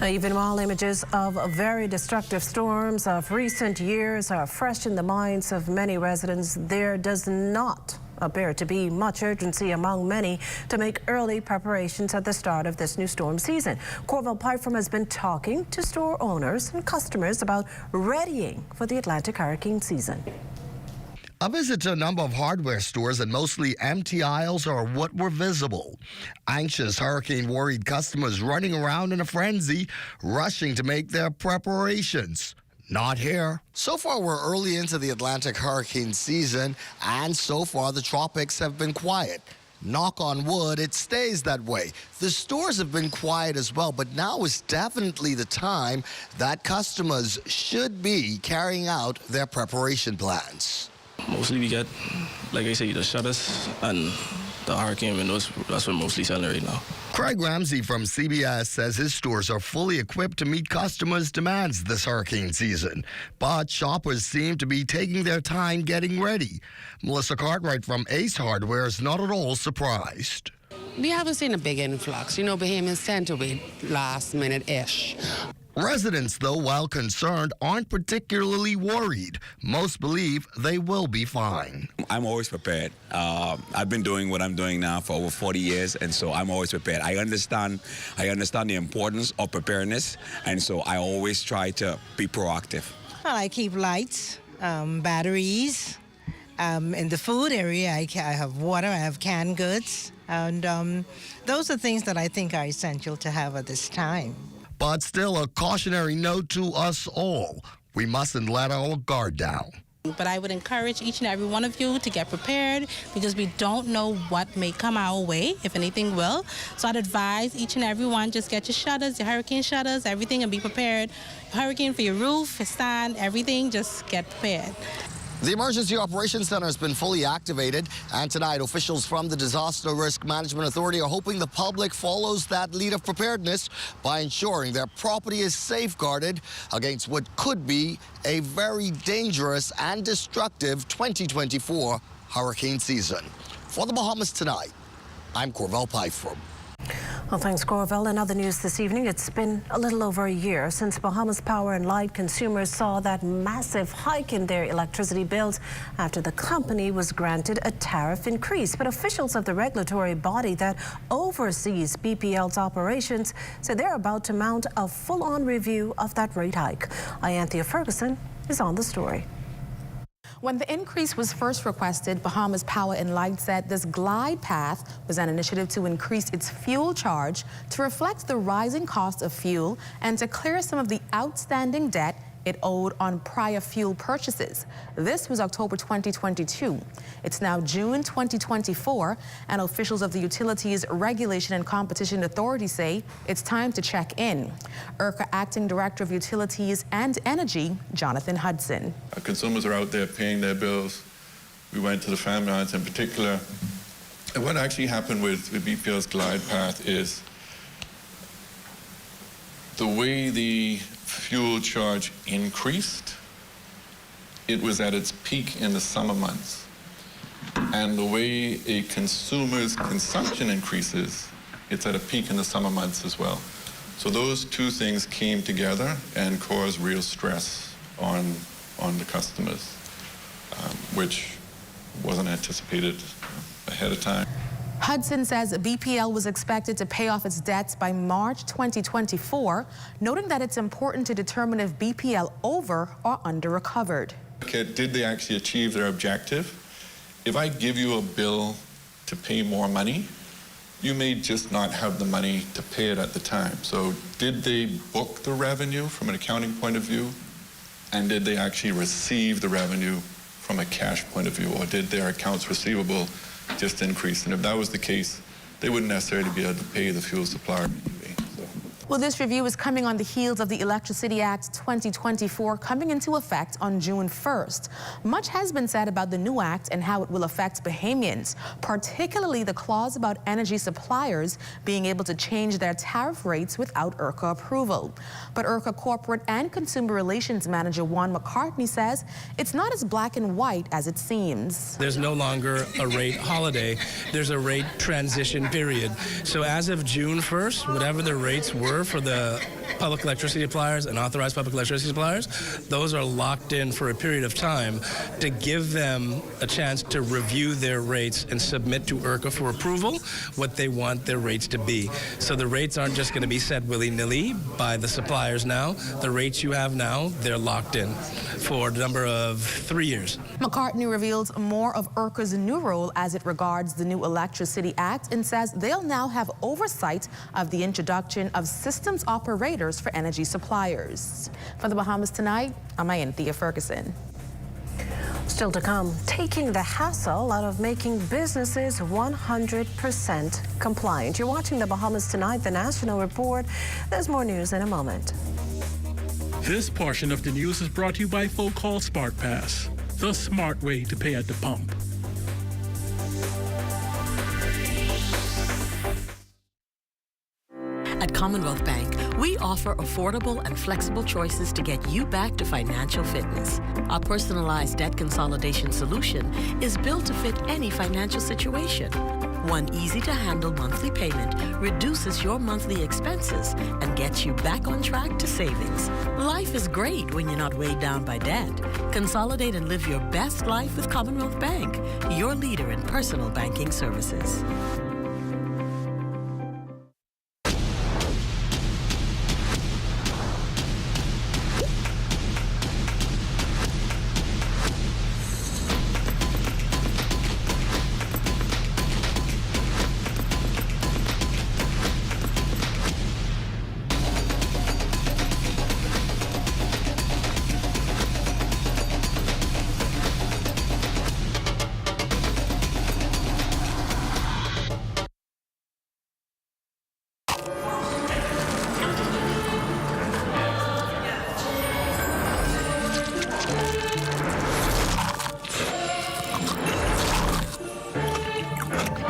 S13: Even while images of very destructive storms of recent years are fresh in the minds of many residents, there does not appear to be much urgency among many to make early preparations at the start of this new storm season. Corvell Pyfrom has been talking to store owners and customers about readying for the Atlantic hurricane season.
S4: A visit to a number of hardware stores and mostly empty aisles are what were visible. Anxious, hurricane-worried customers running around in a frenzy, rushing to make their preparations. Not here.
S9: So far, we're early into the Atlantic hurricane season, and so far the tropics have been quiet. Knock on wood, it stays that way. The stores have been quiet as well, but now is definitely the time that customers should be carrying out their preparation plans.
S18: Mostly we get, like I say, the shutters and the hurricane windows. That's what we're mostly selling right now.
S4: Craig Ramsey from CBS says his stores are fully equipped to meet customers' demands this hurricane season. But shoppers seem to be taking their time getting ready. Melissa Cartwright from Ace Hardware is not at all surprised.
S19: We haven't seen a big influx. You know, Bahamians tend to wait last minute-ish.
S4: Residents, though, while concerned, aren't particularly worried. Most believe they will be fine.
S20: I'm always prepared. I've been doing what I'm doing now for over 40 years, and so I'm always prepared. I understand the importance of preparedness, and so I always try to be proactive.
S21: Well, I keep lights, batteries. In the food area, I have water, I have canned goods, and those are things that I think are essential to have at this time.
S4: But still a cautionary note to us all. We mustn't let our guard down.
S22: But I would encourage each and every one of you to get prepared because we don't know what may come our way, if anything will. So I'd advise each and every one, just get your shutters, your hurricane shutters, everything, and be prepared. Hurricane for your roof, your stand, everything, just get prepared.
S9: The Emergency Operations Center has been fully activated, and tonight officials from the Disaster Risk Management Authority are hoping the public follows that lead of preparedness by ensuring their property is safeguarded against what could be a very dangerous and destructive 2024 hurricane season. For the Bahamas Tonight, I'm Corvell Pyfrom.
S13: Well, thanks, Corville. In other news this evening, it's been a little over a year since Bahamas Power and Light consumers saw that massive hike in their electricity bills after the company was granted a tariff increase. But officials of the regulatory body that oversees BPL's operations said they're about to mount a full-on review of that rate hike. Ianthea Ferguson is on the story.
S1: When the increase was first requested, Bahamas Power and Light said this glide path was an initiative to increase its fuel charge to reflect the rising cost of fuel and to clear some of the outstanding debt it owed on prior fuel purchases. This was October 2022. It's now June 2024, and officials of the Utilities Regulation and Competition Authority say it's time to check in. ERCA Acting Director of Utilities and Energy, Jonathan Hudson.
S2: Our consumers are out there paying their bills. We went to the family lines in particular. And what actually happened with BPL's glide path is the way the fuel charge increased, it was at its peak in the summer months. And the way a consumer's consumption increases, it's at a peak in the summer months as well. So those two things came together and caused real stress on the customers, which wasn't anticipated ahead of time.
S1: Hudson says BPL was expected to pay off its debts by March 2024, noting that it's important to determine if BPL over or under recovered.
S2: Did they actually achieve their objective? If I give you a bill to pay more money, you may just not have the money to pay it at the time. So did they book the revenue from an accounting point of view? And did they actually receive the revenue from a cash point of view? Or did their accounts receivable just increase? And if that was the case, they wouldn't necessarily be able to pay the fuel supplier anyway.
S1: Well, this review is coming on the heels of the Electricity Act 2024 coming into effect on June 1st. Much has been said about the new act and how it will affect Bahamians, particularly the clause about energy suppliers being able to change their tariff rates without ERCA approval. But ERCA Corporate and Consumer Relations Manager Juan McCartney says it's not as black and white as it seems.
S5: There's no longer a rate holiday. There's a rate transition period. So as of June 1st, whatever the rates were for the public electricity suppliers and authorized public electricity suppliers, those are locked in for a period of time to give them a chance to review their rates and submit to ERCA for approval what they want their rates to be. So the rates aren't just going to be set willy-nilly by the suppliers now. The rates you have now, they're locked in for a number of 3 years.
S1: McCartney reveals more of ERCA's new role as it regards the new Electricity Act and says they'll now have oversight of the introduction of systems operators for energy suppliers. For the Bahamas Tonight, I'm Ianthea Ferguson.
S13: Still to come, taking the hassle out of making businesses 100% compliant. You're watching the Bahamas Tonight, the National Report. There's more news in a moment.
S6: This portion of the news is brought to you by Folk Call Smart Pass, the smart way to pay at the pump.
S8: At Commonwealth Bank, we offer affordable and flexible choices to get you back to financial fitness. Our personalized debt consolidation solution is built to fit any financial situation. One easy-to-handle monthly payment reduces your monthly expenses and gets you back on track to savings. Life is great when you're not weighed down by debt. Consolidate and live your best life with Commonwealth Bank, your leader in personal banking services.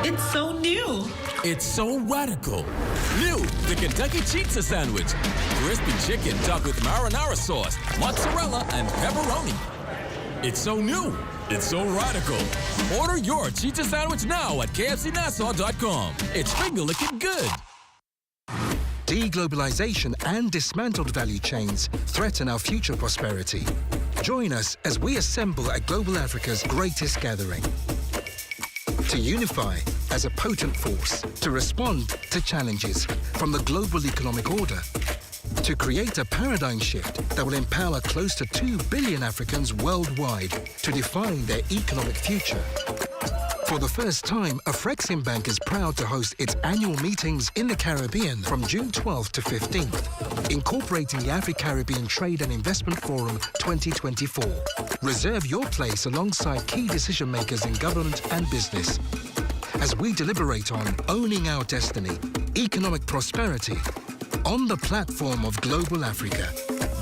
S11: It's so new.
S10: It's so radical. New, the Kentucky Pizza Sandwich. Crispy chicken topped with marinara sauce, mozzarella, and pepperoni. It's so new. It's so radical. Order your Pizza Sandwich now at KFCNassau.com. It's finger-licking good.
S7: Deglobalization and dismantled value chains threaten our future prosperity. Join us as we assemble at Global Africa's greatest gathering. To unify as a potent force, to respond to challenges from the global economic order, to create a paradigm shift that will empower close to 2 billion Africans worldwide to define their economic future. For the first time, Afrexim Bank is proud to host its annual meetings in the Caribbean from June 12th to 15th, incorporating the Afro-Caribbean Trade and Investment Forum 2024. Reserve your place alongside key decision makers in government and business as we deliberate on owning our destiny, economic prosperity, on the platform of Global Africa.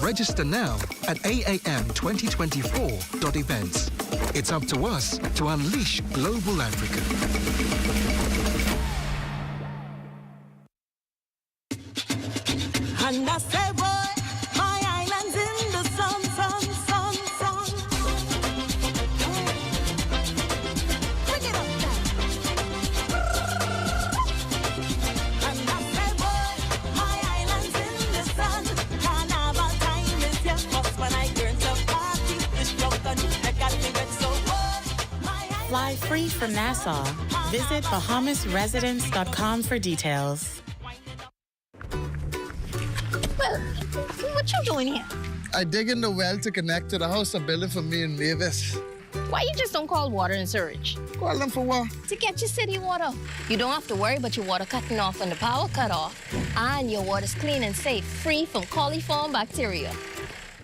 S7: Register now at aam2024.events. It's up to us to unleash Global Africa.
S12: And I say, boy, my island's in the sun, sun, sun, sun. Bring it up now. And I say, boy, my island's in the sun. Carnival time is here. Cause when I turn to party, this drunk and I got me red so boy.
S15: Fly free from Nassau. Visit BahamasResidence.com for details.
S23: Well, what you doing here?
S24: I dig in the well to connect to the house I'm building for me and Mavis.
S23: Why you just don't call water and sewage?
S24: Call them for what?
S23: To get your city water. You don't have to worry about your water cutting off when the power cut off. And your water's clean and safe, free from coliform bacteria.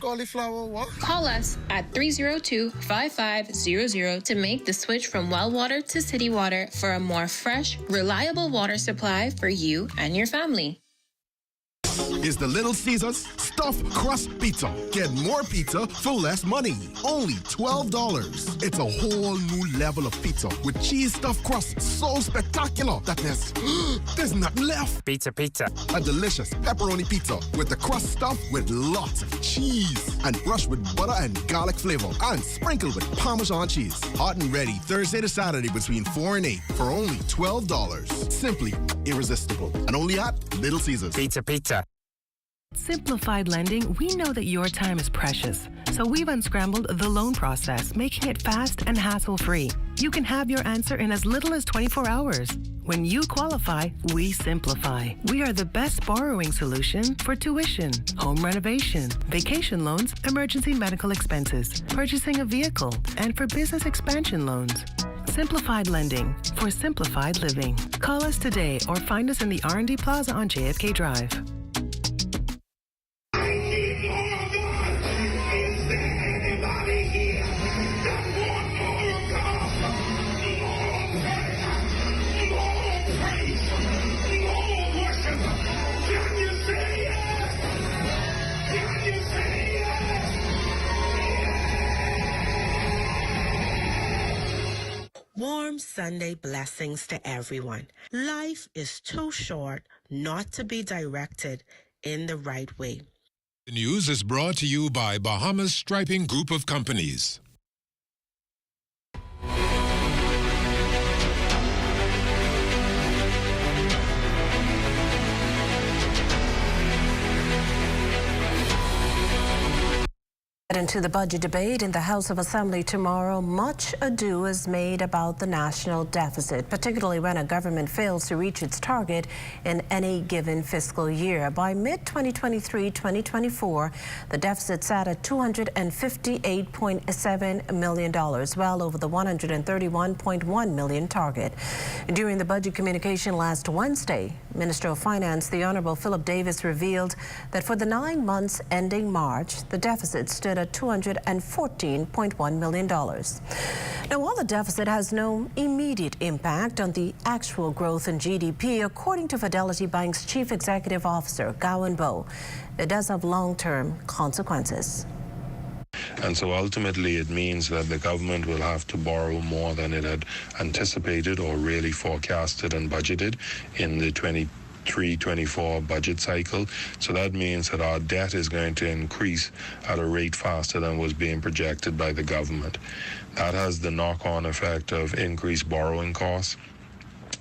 S24: Cauliflower what?
S25: Call us at 302-5500 to make the switch from well water to city water for a more fresh, reliable water supply for you and your family.
S26: Is the Little Caesars Stuffed Crust Pizza. Get more pizza for less money. Only $12. It's a whole new level of pizza with cheese stuffed crust so spectacular that there's nothing left.
S27: Pizza.
S26: A delicious pepperoni pizza with the crust stuffed with lots of cheese and brushed with butter and garlic flavor and sprinkled with Parmesan cheese. Hot and ready Thursday to Saturday between 4 and 8 for only $12. Simply irresistible. And only at Little Caesars.
S27: Pizza.
S29: Simplified Lending, we know that your time is precious. So we've unscrambled the loan process, making it fast and hassle-free. You can have your answer in as little as 24 hours. When you qualify, we simplify. We are the best borrowing solution for tuition, home renovation, vacation loans, emergency medical expenses, purchasing a vehicle, and for business expansion loans. Simplified Lending for simplified living. Call us today or find us in the R&D Plaza on JFK Drive.
S30: Warm Sunday blessings to everyone. Life is too short not to be directed in the right way.
S31: The news is brought to you by Bahamas Striping Group of Companies.
S13: Into the budget debate in the House of Assembly tomorrow, much ado is made about the national deficit, particularly when a government fails to reach its target in any given fiscal year. By mid-2023-2024, the deficit sat at $258.7 million, well over the $131.1 million target. During the budget communication last Wednesday, Minister of Finance, the Honorable Philip Davis, revealed that for the 9 months ending March, the deficit stood at $214.1 million. Now, while the deficit has no immediate impact on the actual growth in GDP, according to Fidelity Bank's Chief Executive Officer, Gowan Bowe, it does have long-term consequences.
S32: And so ultimately it means that the government will have to borrow more than it had anticipated or really forecasted and budgeted in the 23-24 budget cycle. So that means that our debt is going to increase at a rate faster than was being projected by the government. That has the knock-on effect of increased borrowing costs.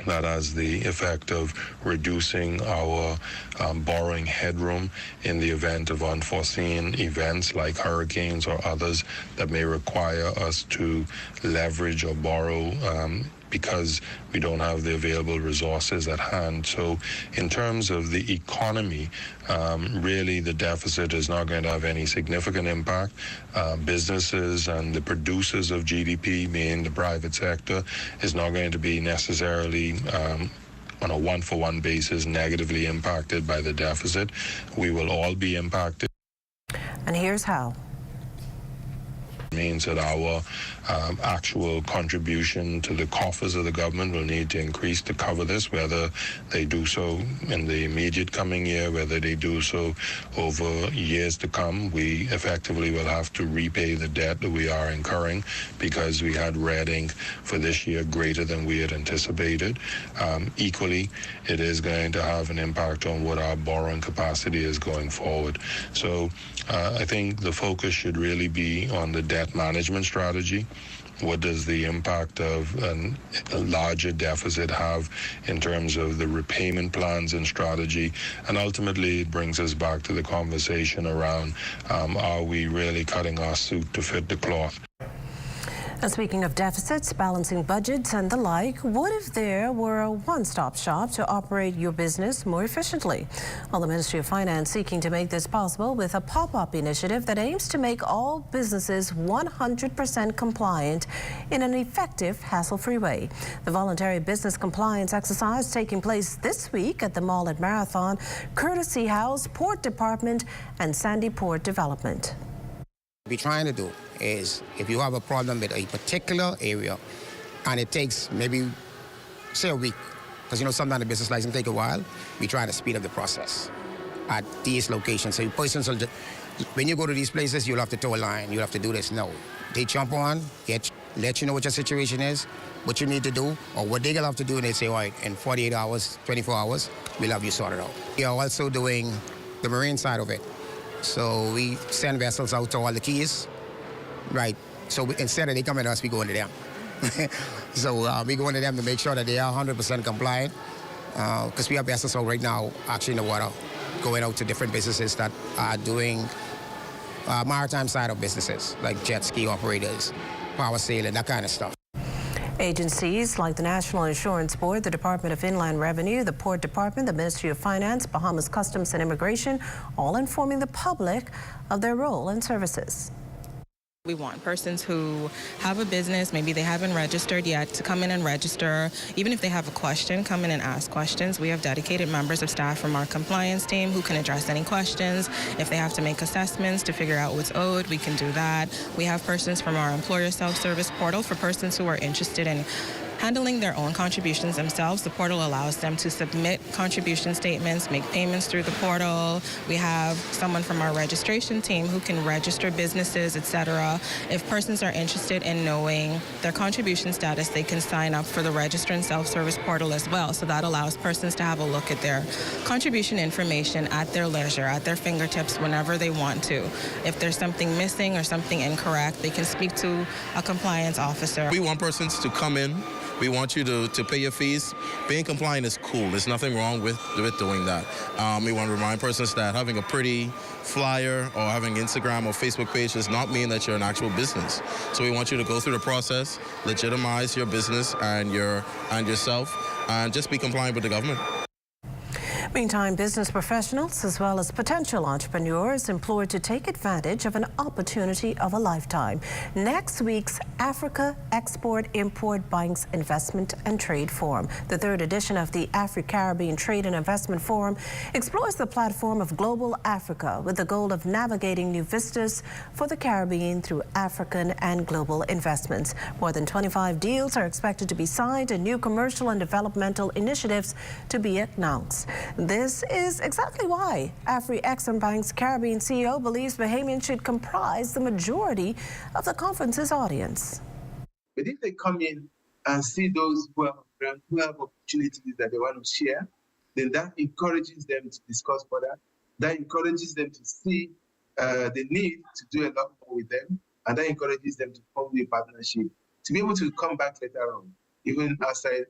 S32: That has the effect of reducing our borrowing headroom in the event of unforeseen events like hurricanes or others that may require us to leverage or borrow because we don't have the available resources at hand. So in terms of the economy, really the deficit is not going to have any significant impact. Businesses and the producers of GDP, being the private sector, is not going to be necessarily on a one-for-one basis negatively impacted by the deficit. We will all be impacted.
S13: And here's how.
S32: Means that our actual contribution to the coffers of the government will need to increase to cover this, whether they do so in the immediate coming year, whether they do so over years to come. We effectively will have to repay the debt that we are incurring because we had red ink for this year greater than we had anticipated. Equally, it is going to have an impact on what our borrowing capacity is going forward. So I think the focus should really be on the debt management strategy. What does the impact of a larger deficit have in terms of the repayment plans and strategy? And ultimately, it brings us back to the conversation around are we really cutting our suit to fit the cloth?
S13: And speaking of deficits, balancing budgets and the like, what if there were a one-stop shop to operate your business more efficiently? Well, the Ministry of Finance seeking to make this possible with a pop-up initiative that aims to make all businesses 100% compliant in an effective, hassle-free way. The voluntary business compliance exercise taking place this week at the Mall at Marathon, Courtesy House, Port Department, and Sandy Port Development.
S3: What we're trying to do is, if you have a problem with a particular area and it takes maybe, say, a week, because sometimes the business license take a while, we try to speed up the process at these locations. So persons will when you go to these places, you'll have to tow a line, you'll have to do this. No, they jump on, let you know what your situation is, what you need to do, or what they'll have to do, and they say, all right, in 48 hours, 24 hours, we'll have you sorted out. We are also doing the marine side of it. So we send vessels out to all the keys, right? So instead of they coming to us, we go into them. So we go into them to make sure that they are 100% compliant, because we have vessels out right now actually in the water, going out to different businesses that are doing maritime side of businesses, like jet ski operators, power sailing, that kind of stuff.
S13: Agencies like the National Insurance Board, the Department of Inland Revenue, the Port Department, the Ministry of Finance, Bahamas Customs and Immigration, all informing the public of their role and services.
S4: We want persons who have a business, maybe they haven't registered yet, to come in and register. Even if they have a question, come in and ask questions. We have dedicated members of staff from our compliance team who can address any questions. If they have to make assessments to figure out what's owed, we can do that. We have persons from our employer self-service portal for persons who are interested in handling their own contributions themselves. The portal allows them to submit contribution statements, make payments through the portal. We have someone from our registration team who can register businesses, etc. If persons are interested in knowing their contribution status, they can sign up for the register and self-service portal as well. So that allows persons to have a look at their contribution information at their leisure, at their fingertips, whenever they want to. If there's something missing or something incorrect, they can speak to a compliance officer.
S14: We want persons to come in. We want you to pay your fees. Being compliant is cool. There's nothing wrong with doing that. We want to remind persons that having a pretty flyer or having Instagram or Facebook page does not mean that you're an actual business. So we want you to go through the process, legitimize your business and yourself, and just be compliant with the government.
S13: Meantime, business professionals as well as potential entrepreneurs implored to take advantage of an opportunity of a lifetime. Next week's Africa Export-Import Banks Investment and Trade Forum, the third edition of the Afro-Caribbean Trade and Investment Forum, explores the platform of global Africa with the goal of navigating new vistas for the Caribbean through African and global investments. More than 25 deals are expected to be signed and new commercial and developmental initiatives to be announced. This is exactly why Afri-Exim-Bank's Caribbean CEO believes Bahamians should comprise the majority of the conference's audience.
S16: But if they come in and see those who have opportunities that they want to share, then that encourages them to discuss further. That encourages them to see the need to do a lot more with them, and that encourages them to form a partnership to be able to come back later on even outside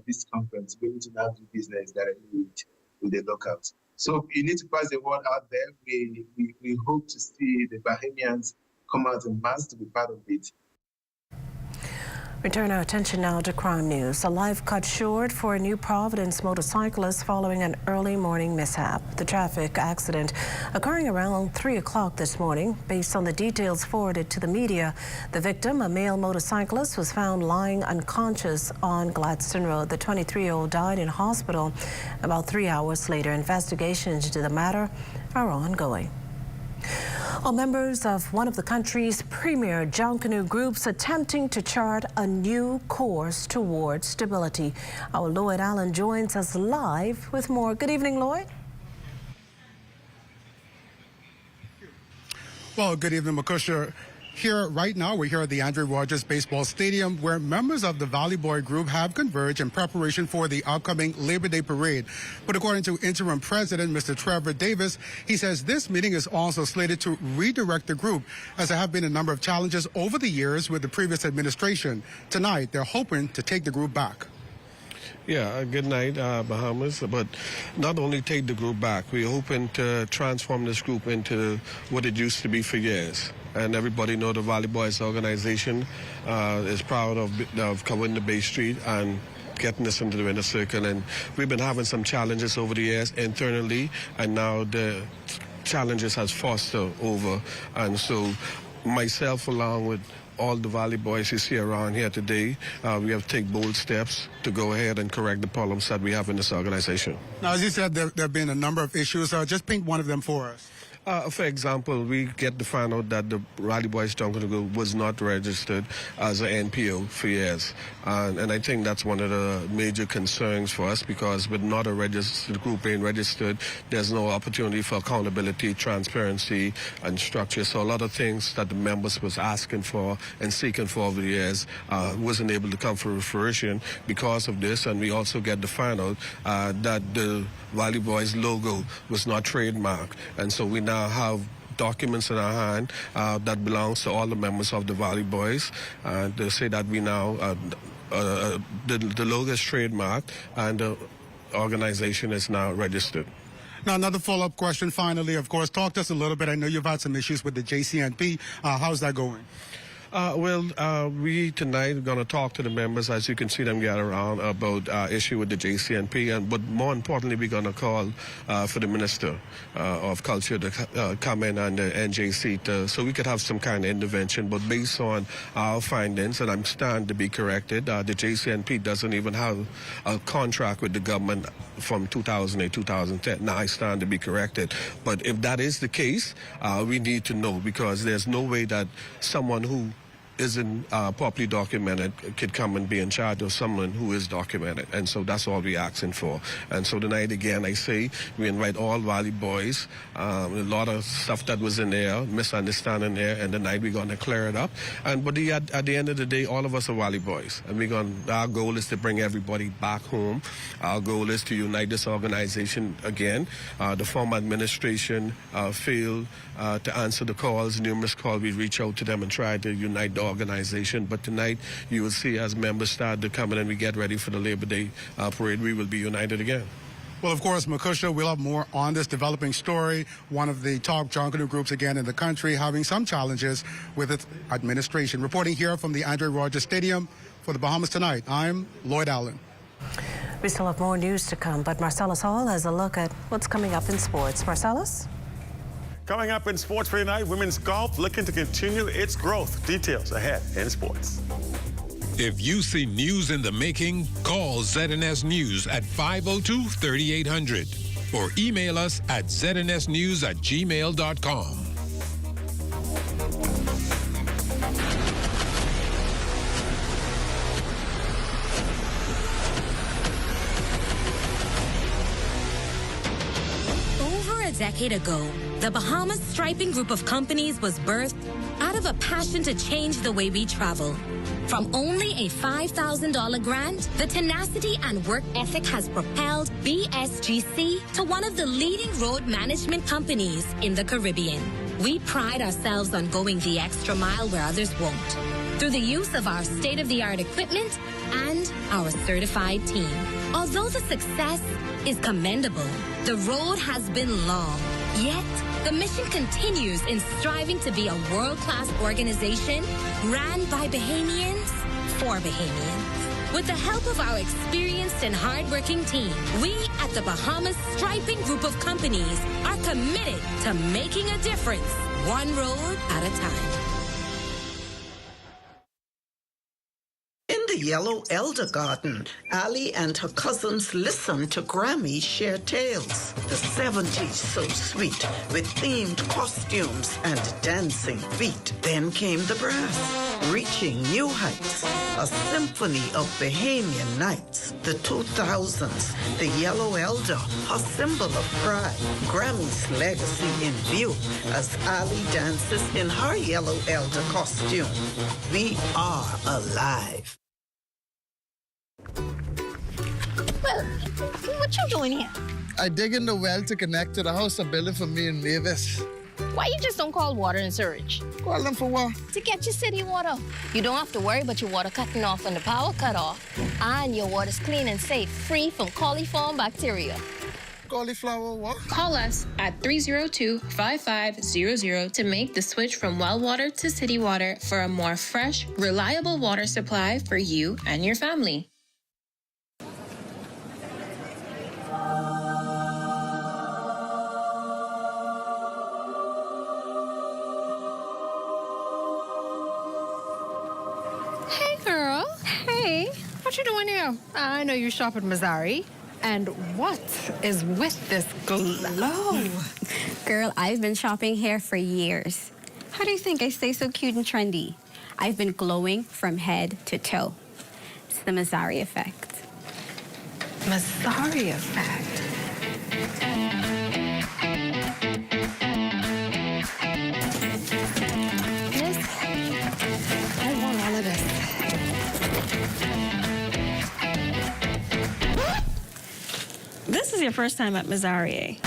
S16: this conference, we need to now do business directly with the locals. So you need to pass the word out there. We hope to see the Bahamians come out en masse to be part of it.
S13: We turn our attention now to crime news. A life cut short for a New Providence motorcyclist following an early morning mishap. The traffic accident occurring around 3 o'clock this morning. Based on the details forwarded to the media, the victim, a male motorcyclist, was found lying unconscious on Gladstone Road. The 23-year-old died in hospital about 3 hours later. Investigations into the matter are ongoing. Well, members of one of the country's premier junkanoo groups attempting to chart a new course towards stability. Our Lloyd Allen joins us live with more. Good evening, Lloyd.
S1: Well, good evening, Makusha. Here right now, we're here at the Andre Rogers Baseball Stadium, where members of the Valley Boy Group have converged in preparation for the upcoming Labor Day parade. But according to interim president, Mr. Trevor Davis, he says this meeting is also slated to redirect the group, as there have been a number of challenges over the years with the previous administration. Tonight, they're hoping to take the group back.
S2: Yeah, good night, Bahamas. But not only take the group back, we're hoping to transform this group into what it used to be for years. And everybody know the Valley Boys organization is proud of covering the Bay Street and getting us into the inner circle. And we've been having some challenges over the years internally, and now the challenges has fostered over. And so myself, along with all the Valley Boys you see around here today, we have to take bold steps to go ahead and correct the problems that we have in this organization.
S1: Now, as you said, there have been a number of issues. Just paint one of them for us.
S2: For example, we get to find out that the Valley Boys Junkanoo Group was not registered as an NPO for years. And I think that's one of the major concerns for us, because with not a registered group being registered, there's no opportunity for accountability, transparency, and structure. So a lot of things that the members was asking for and seeking for over the years wasn't able to come to fruition because of this. And we also get to find out that the Valley Boys logo was not trademarked. And so we now have documents in our hand that belongs to all the members of the Valley Boys. They say that we now, the logo is trademarked and the organization is now registered.
S1: Now, another follow-up question finally, of course. Talk to us a little bit. I know you've had some issues with the JCNP. How's that going? We tonight are going to talk to the members, as you can see them gather around, about issue with the JCNP, but more importantly, we're going to call for the Minister of Culture to come in and the NJC so we could have some kind of intervention. But based on our findings, and I'm starting to be corrected, the JCNP doesn't even have a contract with the government from 2008, 2010. Now I stand to be corrected. But if that is the case, we need to know, because there's no way that someone who isn't properly documented could come and be in charge of someone who is documented. And so that's all we're asking for. And so tonight, again, I say we invite all Valley Boys. A lot of stuff that was in there, misunderstanding there, and tonight we're going to clear it up. But at the end of the day, all of us are Valley Boys. And our goal is to bring everybody back home. Our goal is to unite this organization again. The former administration failed to answer the calls, numerous calls. We reach out to them and try to unite the organization. But tonight, you will see as members start to come in and we get ready for the Labor Day parade, we will be united again. Well, of course, Makusha, we'll have more on this developing story. One of the top junkanoo groups again in the country having some challenges with its administration. Reporting here from the Andre Rogers Stadium for the Bahamas Tonight, I'm Lloyd Allen.
S13: We still have more news to come, but Marcellus Hall has a look at what's coming up in sports. Marcellus?
S5: Coming up in sports for tonight, women's golf looking to continue its growth. Details ahead in sports.
S31: If you see news in the making, call ZNS News at 502-3800 or email us at znsnews@gmail.com.
S9: A decade ago, the Bahamas Striping Group of companies was birthed out of a passion to change the way we travel. From only a $5,000 grant, the tenacity and work ethic has propelled BSGC to one of the leading road management companies in the Caribbean. We pride ourselves on going the extra mile where others won't. Through the use of our state-of-the-art equipment and our certified team. Although the success is commendable, the road has been long. Yet, the mission continues in striving to be a world-class organization ran by Bahamians for Bahamians. With the help of our experienced and hardworking team, we at the Bahamas Striping Group of Companies are committed to making a difference, one road at a time.
S6: In the Yellow Elder Garden, Allie and her cousins listened to Grammy share tales. The 70s so sweet, with themed costumes and dancing feet. Then came the brass, reaching new heights. A symphony of Bahamian nights. The 2000s, the Yellow Elder, a symbol of pride. Grammy's legacy in view as Allie dances in her Yellow Elder costume. We are alive.
S12: Well, what you doing here?
S24: I dig in the well to connect to the house I built for me and Mavis.
S23: Why you just don't call water and sewage?
S24: Call them for what?
S23: To get your city water. You don't have to worry about your water cutting off when the power cut off. And your water's clean and safe, free from coliform bacteria.
S24: Cauliflower what?
S25: Call us at 302-5500 to make the switch from well water to city water for a more fresh, reliable water supply for you and your family.
S8: What you doing here? I know you shop at Mazzari. And what is with this glow?
S10: Girl, I've been shopping hair for years. How do you think I stay so cute and trendy? I've been glowing from head to toe. It's the Mazzari effect.
S8: Mazzari effect? Miss, I want all of this. This is your first time at Mazzari.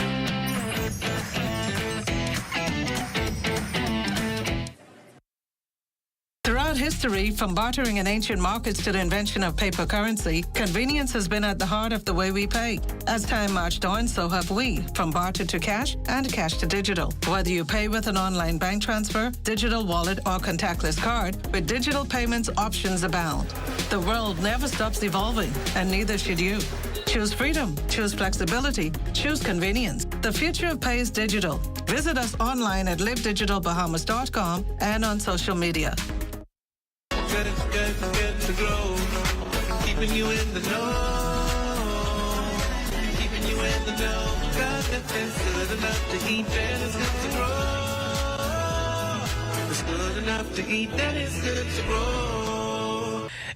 S11: Throughout history, from bartering in ancient markets to the invention of paper currency, convenience has been at the heart of the way we pay. As time marched on, so have we, from barter to cash and cash to digital. Whether you pay with an online bank transfer, digital wallet, or contactless card, with digital payments, options abound. The world never stops evolving, and neither should you. Choose freedom, choose flexibility, choose convenience. The future of pay is digital. Visit us online at livedigitalbahamas.com and on social media.
S12: Get to grow, keeping you in the know, keeping you in the know. God, that's good enough to eat, and it's good to grow. It's good enough to eat, and it's good to grow.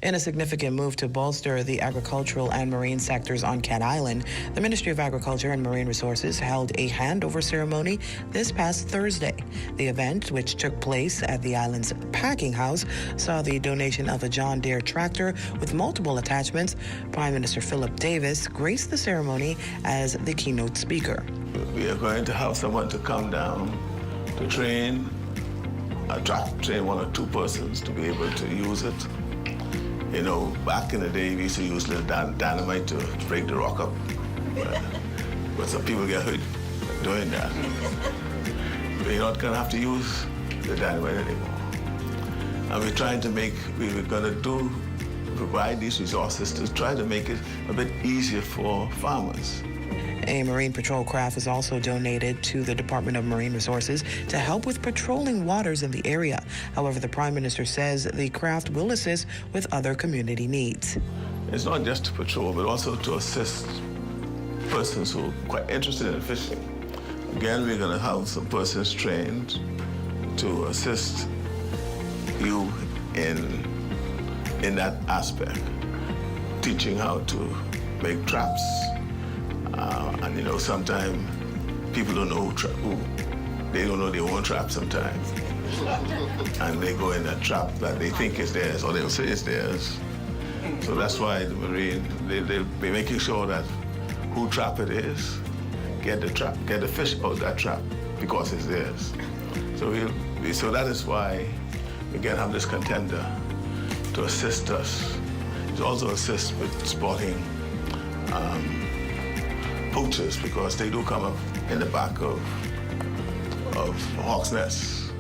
S17: In a significant move to bolster the agricultural and marine sectors on Cat Island, the Ministry of Agriculture and Marine Resources held a handover ceremony this past Thursday. The event, which took place at the island's packing house, saw the donation of a John Deere tractor with multiple attachments. Prime Minister Philip Davis graced the ceremony as the keynote speaker.
S18: We are going to have someone to come down to train one or two persons to be able to use it. You know, back in the day, we used to use little dynamite to break the rock up. But some people get hurt doing that. We're not going to have to use the dynamite anymore. And we're trying to provide these resources to try to make it a bit easier for farmers.
S17: A Marine Patrol craft was also donated to the Department of Marine Resources to help with patrolling waters in the area. However, the Prime Minister says the craft will assist with other community needs.
S18: It's not just to patrol, but also to assist persons who are quite interested in fishing. Again, we're going to have some persons trained to assist you in that aspect, teaching how to make traps. And you know, sometimes people don't know they don't know their own trap sometimes. And they go in a trap that they think is theirs, or they'll say it's theirs. So that's why the Marine, they'll be making sure that who trap it is, get the fish out of that trap because it's theirs. So that is why we can have this contender to assist us. to also assist with spotting poachers, because they do come up in the back of hawks' nests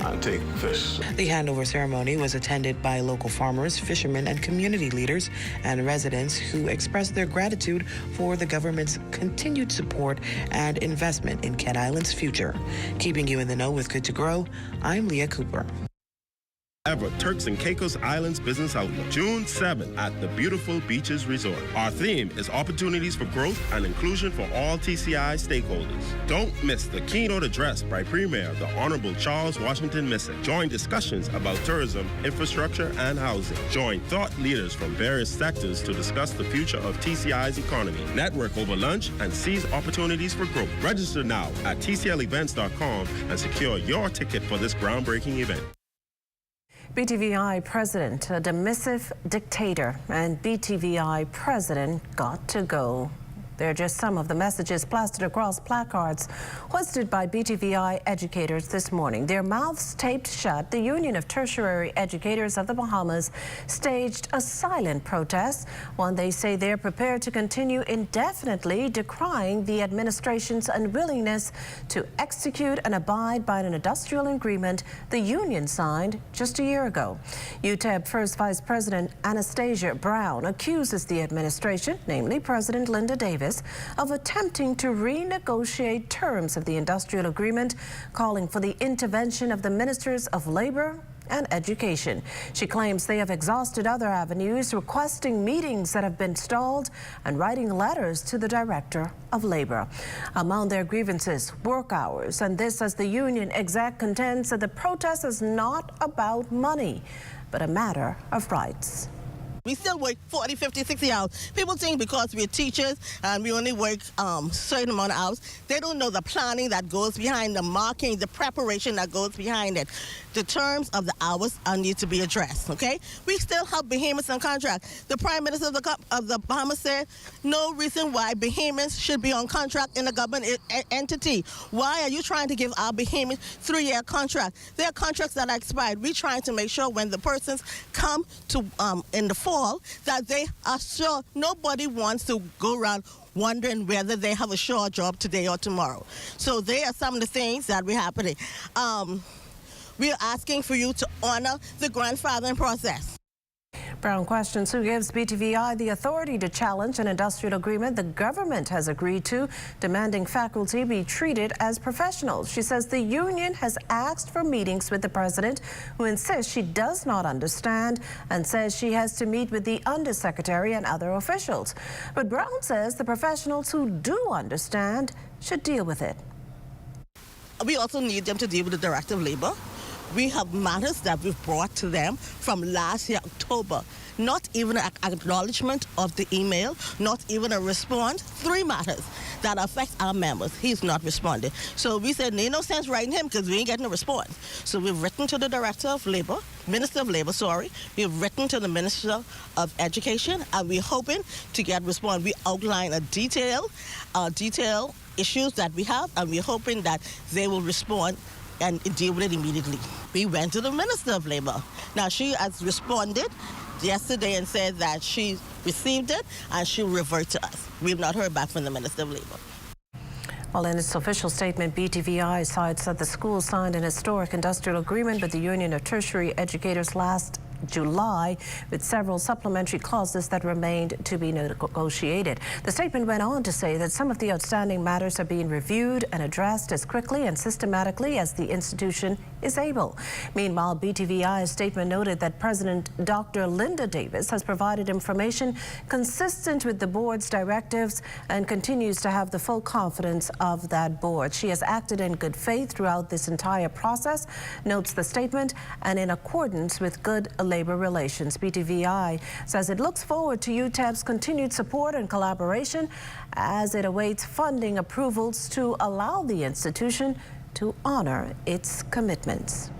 S18: and take fish.
S17: The handover ceremony was attended by local farmers, fishermen, and community leaders and residents who expressed their gratitude for the government's continued support and investment in Cat Island's future. Keeping you in the know with Good to Grow, I'm Leah Cooper.
S7: Ever Turks and Caicos Islands Business Outlook, June 7th at the beautiful Beaches Resort. Our theme is opportunities for growth and inclusion for all TCI stakeholders. Don't miss the keynote address by Premier, the Honorable Charles Washington Missick. Join discussions about tourism, infrastructure, and housing. Join thought leaders from various sectors to discuss the future of TCI's economy. Network over lunch and seize opportunities for growth. Register now at tclevents.com and secure your ticket for this groundbreaking event.
S13: BTVI president, a dismissive dictator, and BTVI president got to go. They're just some of the messages plastered across placards hoisted by BTVI educators this morning. Their mouths taped shut, the Union of Tertiary Educators of the Bahamas staged a silent protest, one they say they're prepared to continue indefinitely, decrying the administration's unwillingness to execute and abide by an industrial agreement the union signed just a year ago. UTEB First Vice President Anastasia Brown accuses the administration, namely President Linda Davis, of attempting to renegotiate terms of the industrial agreement, calling for the intervention of the Ministers of Labor and Education. She claims they have exhausted other avenues, requesting meetings that have been stalled and writing letters to the Director of Labor. Among their grievances, work hours, and this as the union exec contends that the protest is not about money, but a matter of rights.
S15: We still work 40, 50, 60 hours. People think because we're teachers and we only work certain amount of hours, they don't know the planning that goes behind the marking, the preparation that goes behind it. The terms of the hours need to be addressed, okay? We still have behemoths on contract. The Prime Minister of the Bahamas said no reason why behemoths should be on contract in a government entity. Why are you trying to give our behemoths 3-year contract? There are contracts that are expired. We're trying to make sure when the persons come to in the fall that they are sure. Nobody wants to go around wondering whether they have a sure job today or tomorrow. So there are some of the things that we're happening. We are asking for you to honor the grandfathering process.
S13: Brown questions who gives BTVI the authority to challenge an industrial agreement the government has agreed to, demanding faculty be treated as professionals. She says the union has asked for meetings with the president, who insists she does not understand and says she has to meet with the undersecretary and other officials. But Brown says the professionals who do understand should deal with it.
S15: We also need them to deal with the Director of Labor. We have matters that we've brought to them from last year, October. Not even an acknowledgement of the email, not even a response. 3 matters that affect our members. He's not responding. So we said, no sense writing him because we ain't getting a response. So we've written to the Director of Labor, Minister of Labor, sorry. We've written to the Minister of Education, and we're hoping to get a response. We outline a detailed issues that we have, and we're hoping that they will respond and deal with it immediately. We went to the Minister of Labor. Now, she has responded yesterday and said that she received it and she'll revert to us. We've not heard back from the Minister of Labor.
S13: Well, in its official statement, BTVI cites that the school signed an historic industrial agreement with the Union of Tertiary Educators last July, with several supplementary clauses that remained to be negotiated. The statement went on to say that some of the outstanding matters are being reviewed and addressed as quickly and systematically as the institution is able. Meanwhile, BTVI's statement noted that President Dr. Linda Davis has provided information consistent with the board's directives and continues to have the full confidence of that board. She has acted in good faith throughout this entire process, notes the statement, and in accordance with good labor relations. BTVI says it looks forward to UTEB's continued support and collaboration as it awaits funding approvals to allow the institution to honor its commitments.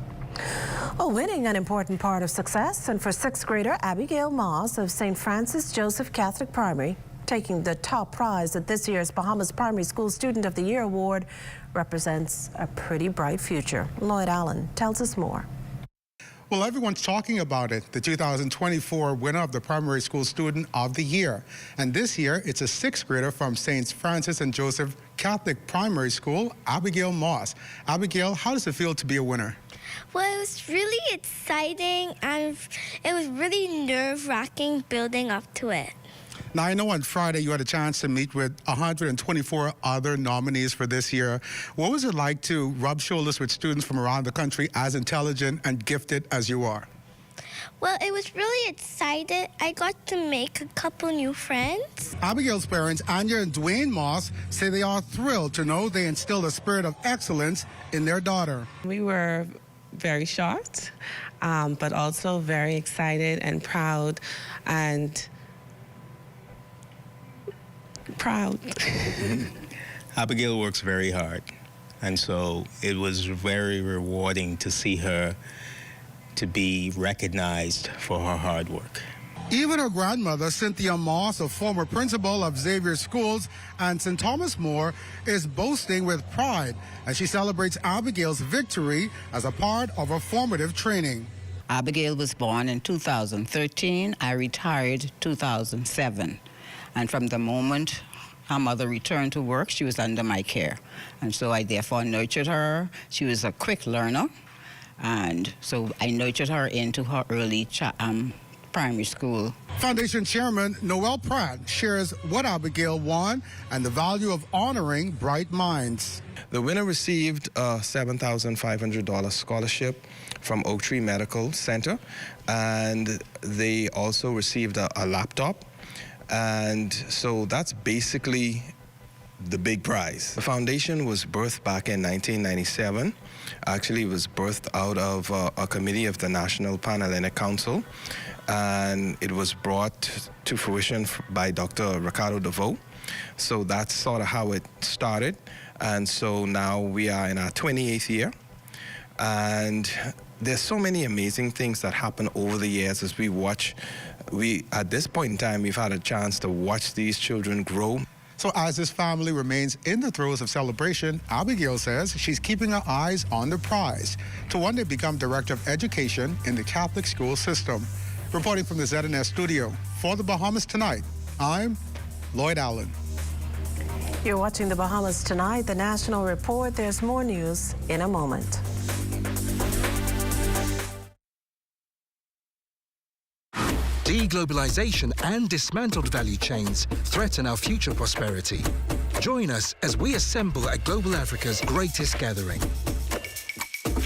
S13: Well, winning an important part of success, and for 6th grader Abigail Moss of St. Francis Joseph Catholic Primary taking the top prize at this year's Bahamas Primary School Student of the Year Award represents a pretty bright future. Lloyd Allen tells us more.
S1: Well, everyone's talking about it, the 2024 winner of the Primary School Student of the Year. And this year, it's a sixth grader from St. Francis and Joseph Catholic Primary School, Abigail Moss. Abigail, how does it feel to be a winner?
S3: Well, it was really exciting and it was really nerve-wracking building up to it.
S1: Now, I know on Friday you had a chance to meet with 124 other nominees for this year. What was it like to rub shoulders with students from around the country as intelligent and gifted as you are?
S3: Well, it was really exciting. I got to make a couple new friends.
S1: Abigail's parents, Anya and Dwayne Moss, say they are thrilled to know they instilled a spirit of excellence in their daughter.
S4: We were very shocked, but also very excited and proud
S19: Abigail works very hard, and so it was very rewarding to see her to be recognized for her hard work.
S1: Even her grandmother, Cynthia Moss, a former principal of Xavier Schools and St. Thomas More, is boasting with pride as she celebrates Abigail's victory as a part of her formative training.
S20: Abigail was born in 2013. I retired 2007. And from the moment her mother returned to work, she was under my care. And so I therefore nurtured her. She was a quick learner. And so I nurtured her into her early primary school.
S1: Foundation Chairman Noel Pratt shares what Abigail won and the value of honoring bright minds.
S21: The winner received a $7,500 scholarship from Oak Tree Medical Center, and they also received a laptop. And so that's basically the big prize. The foundation was birthed back in 1997. Actually, it was birthed out of a committee of the National Panhellenic Council, and it was brought to fruition by Dr. Ricardo DeVoe. So that's sort of how it started. And so now we are in our 28th year. And there's so many amazing things that happen over the years as we watch. At this point in time, we've had a chance to watch these children grow.
S1: So as this family remains in the throes of celebration, Abigail says she's keeping her eyes on the prize to one day become Director of Education in the Catholic school system. Reporting from the ZNS studio for the Bahamas Tonight, I'm Lloyd Allen.
S13: You're watching the Bahamas Tonight, the National Report. There's more news in a moment.
S31: Deglobalization and dismantled value chains threaten our future prosperity. Join us as we assemble at Global Africa's greatest gathering.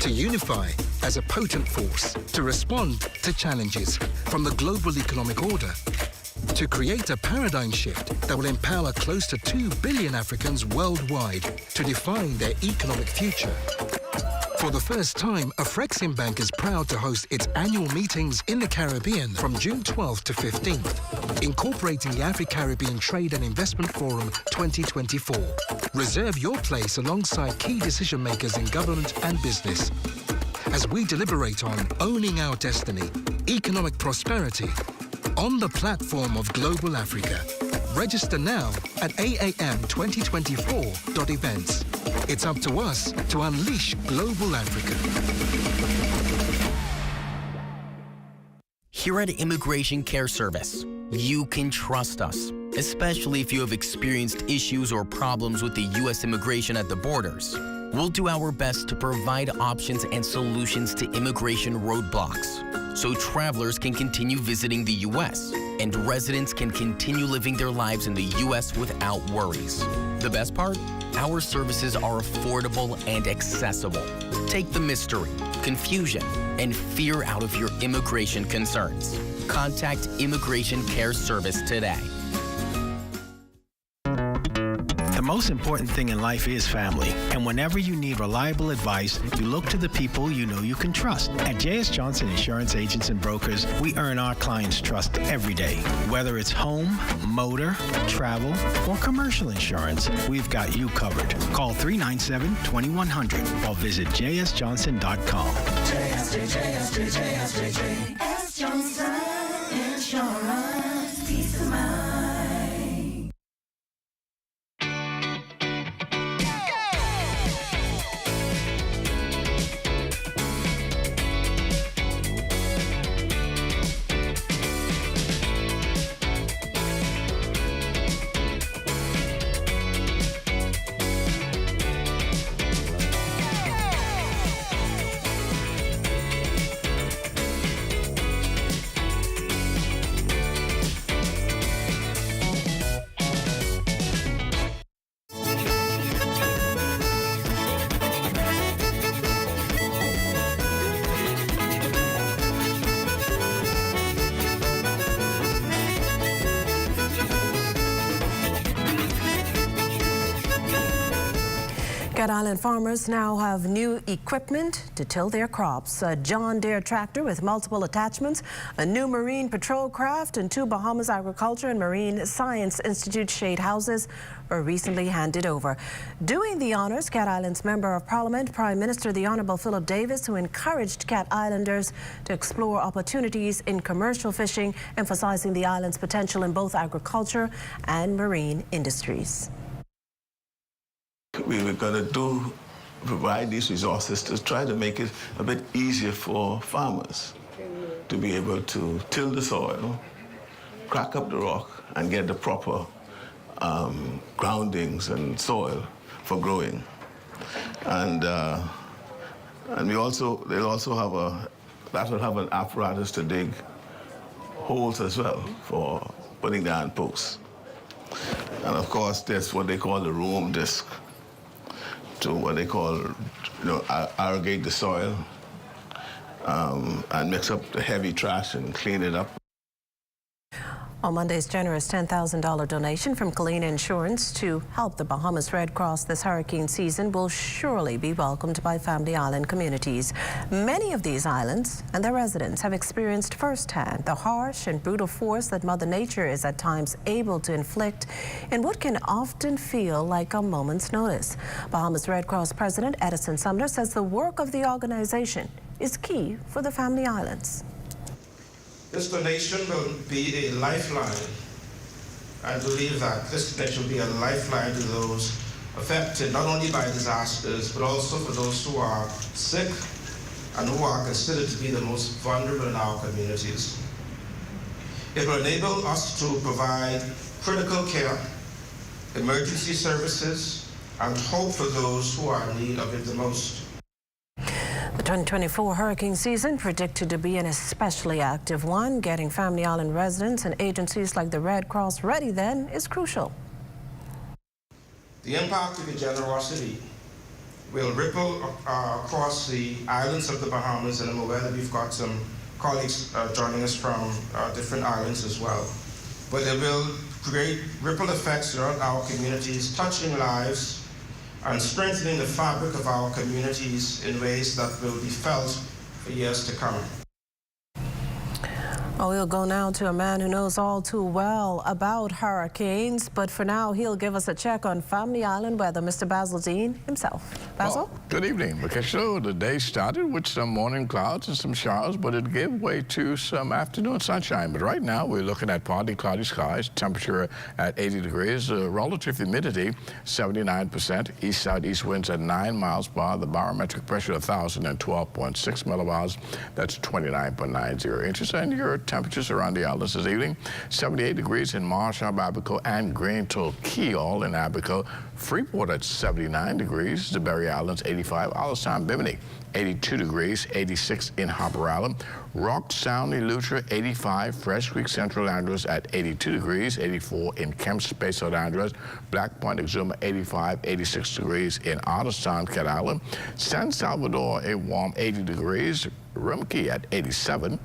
S31: To unify as a potent force, to respond to challenges from the global economic order, to create a paradigm shift that will empower close to 2 billion Africans worldwide to define their economic future. For the first time, Afrexim Bank is proud to host its annual meetings in the Caribbean from June 12th to 15th, incorporating the Afro-Caribbean Trade and Investment Forum 2024. Reserve your place alongside key decision makers in government and business as we deliberate on owning our destiny, economic prosperity, on the platform of Global Africa. Register now at aam2024.events. It's up to us to unleash Global Africa.
S22: Here at Immigration Care Service, you can trust us, especially if you have experienced issues or problems with the U.S. immigration at the borders. We'll do our best to provide options and solutions to immigration roadblocks, so travelers can continue visiting the U.S. and residents can continue living their lives in the U.S. without worries. The best part? Our services are affordable and accessible. Take the mystery, confusion, and fear out of your immigration concerns. Contact Immigration Care Service today.
S26: The most important thing in life is family, and whenever you need reliable advice, you look to the people you know you can trust. At J.S. Johnson Insurance Agents and Brokers, we earn our clients' trust every day. Whether it's home, motor, travel, or commercial insurance, we've got you covered. Call 397-2100 or visit jsjohnson.com.
S12: J.S. Johnson Insurance, peace of mind.
S13: Cat Island farmers now have new equipment to till their crops. A John Deere tractor with multiple attachments, a new marine patrol craft, and 2 Bahamas Agriculture and Marine Science Institute shade houses were recently handed over. Doing the honors, Cat Island's Member of Parliament, Prime Minister the Honourable Philip Davis, who encouraged Cat Islanders to explore opportunities in commercial fishing, emphasizing the island's potential in both agriculture and marine industries.
S18: We were going to provide these resources to try to make it a bit easier for farmers to be able to till the soil, crack up the rock, and get the proper groundings and soil for growing. And they'll also have an apparatus to dig holes as well for putting down posts. And of course, there's what they call the roam disc, to what they call, irrigate the soil and mix up the heavy trash and clean it up.
S13: On Monday's generous $10,000 donation from Colina Insurance to help the Bahamas Red Cross this hurricane season will surely be welcomed by Family Island communities. Many of these islands and their residents have experienced firsthand the harsh and brutal force that Mother Nature is at times able to inflict in what can often feel like a moment's notice. Bahamas Red Cross President Edison Sumner says the work of the organization is key for the Family Islands.
S2: This donation will be a lifeline. I believe that this donation will be a lifeline to those affected not only by disasters, but also for those who are sick and who are considered to be the most vulnerable in our communities. It will enable us to provide critical care, emergency services, and hope for those who are in need of it the most.
S13: The 2024 hurricane season predicted to be an especially active one. Getting Family Island residents and agencies like the Red Cross ready then is crucial.
S2: The impact of your generosity will ripple across the islands of the Bahamas, and I'm aware that we've got some colleagues joining us from different islands as well. But it will create ripple effects throughout our communities, touching lives and strengthening the fabric of our communities in ways that will be felt for years to come.
S13: Well, we'll go now to a man who knows all too well about hurricanes, but for now he'll give us a check on Family Island weather. Mr. Basil Dean himself. Basil?
S5: Well, good evening, Makisha. The day started with some morning clouds and some showers, but it gave way to some afternoon sunshine. But right now we're looking at partly cloudy skies, temperature at 80 degrees, relative humidity 79%, east-southeast winds at 9 miles per hour, the barometric pressure 1,012.6 millibars, that's 29.90 inches, and your temperatures around the islands this evening: 78 degrees in Marshall, Abaco, and Grand Torquay, all in Abaco. Freeport at 79 degrees, the Berry Islands 85, Allenstown, Bimini 82 degrees, 86 in Harper Island, Rock Sound, Eleuthera 85, Fresh Creek, Central Andros at 82 degrees, 84 in Kemps Bay, South Andros, Black Point, Exuma 85, 86 degrees in Otterstown, Cat Island, San Salvador a warm 80 degrees, Rumkey at 87.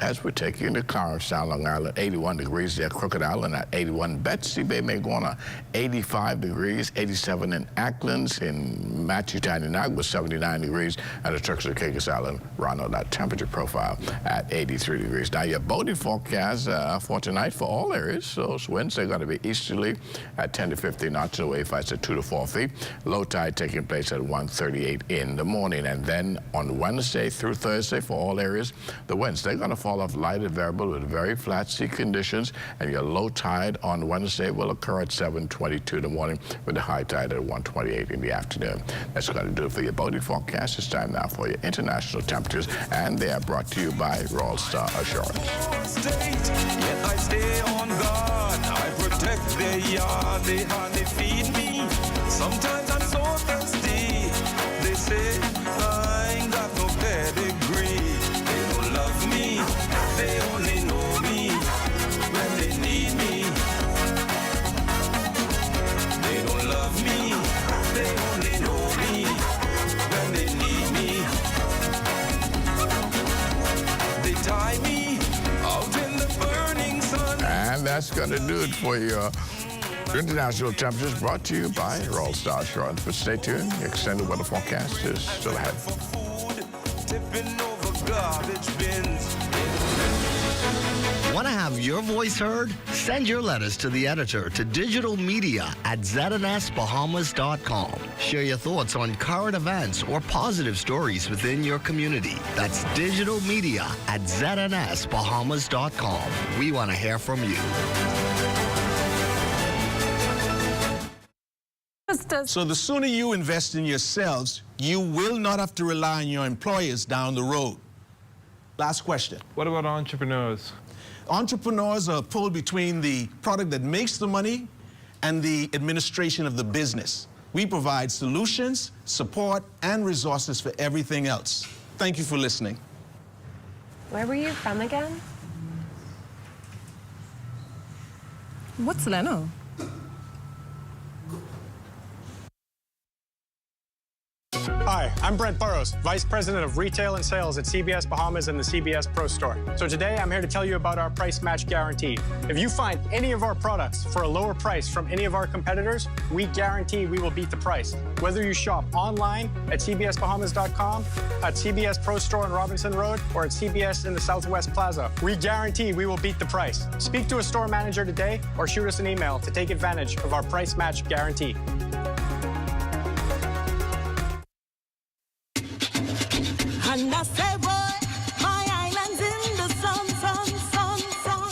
S5: As we're taking the Clarkstown, Long Island, 81 degrees there, Crooked Island at 81, Betsy Bay, Magona, 85 degrees, 87 in Acklands, in Matthew, Tananag 79 degrees, and the Turks and Caicos Island, Ronald, that temperature profile at 83 degrees. Now, your boating forecast for tonight for all areas, those winds are going to be easterly at 10 to 15 knots, and wave heights at 2 to 4 feet. Low tide taking place at 1:38 in the morning. And then on Wednesday through Thursday for all areas, the winds, they're going to fall off light and variable with very flat sea conditions, and your low tide on Wednesday will occur at 7:22 in the morning with the high tide at 1:28 in the afternoon. That's going to do it for your boating forecast. It's time now for your international temperatures, and they are brought to you by Royal Star Assurance.
S6: Yet I stay on guard. I protect their yard. They hardly feed me. Sometimes I'm so thirsty. They say I ain't got no pedigree. They don't love me. They only know me when they need me. They don't love me. They only know me when they need me. They tie me out in the burning sun.
S5: And that's going to do it for your Your international temperatures brought to you by Roll Star Short. But stay tuned. The extended weather forecast is still ahead.
S6: Tipping over garbage bins.
S9: Want to have your voice heard? Send your letters to the editor to digitalmedia@znsbahamas.com. Share your thoughts on current events or positive stories within your community. That's digitalmedia@znsbahamas.com. We want to hear from you.
S10: So the sooner you invest in yourselves, you will not have to rely on your employers down the road. Last question.
S14: What about entrepreneurs?
S10: Entrepreneurs are pulled between the product that makes the money and the administration of the business. We provide solutions, support, and resources for everything else. Thank you for listening.
S8: Where were you from again? What's Leno?
S16: Hi, I'm Brent Burrows, Vice President of Retail and Sales at CBS Bahamas and the CBS Pro Store. So today I'm here to tell you about our price match guarantee. If you find any of our products for a lower price from any of our competitors, we guarantee we will beat the price. Whether you shop online at cbsbahamas.com, at CBS Pro Store on Robinson Road, or at CBS in the Southwest Plaza, we guarantee we will beat the price. Speak to a store manager today or shoot us an email to take advantage of our price match guarantee.
S12: And I say, boy, my island's in the sun, sun, sun, sun.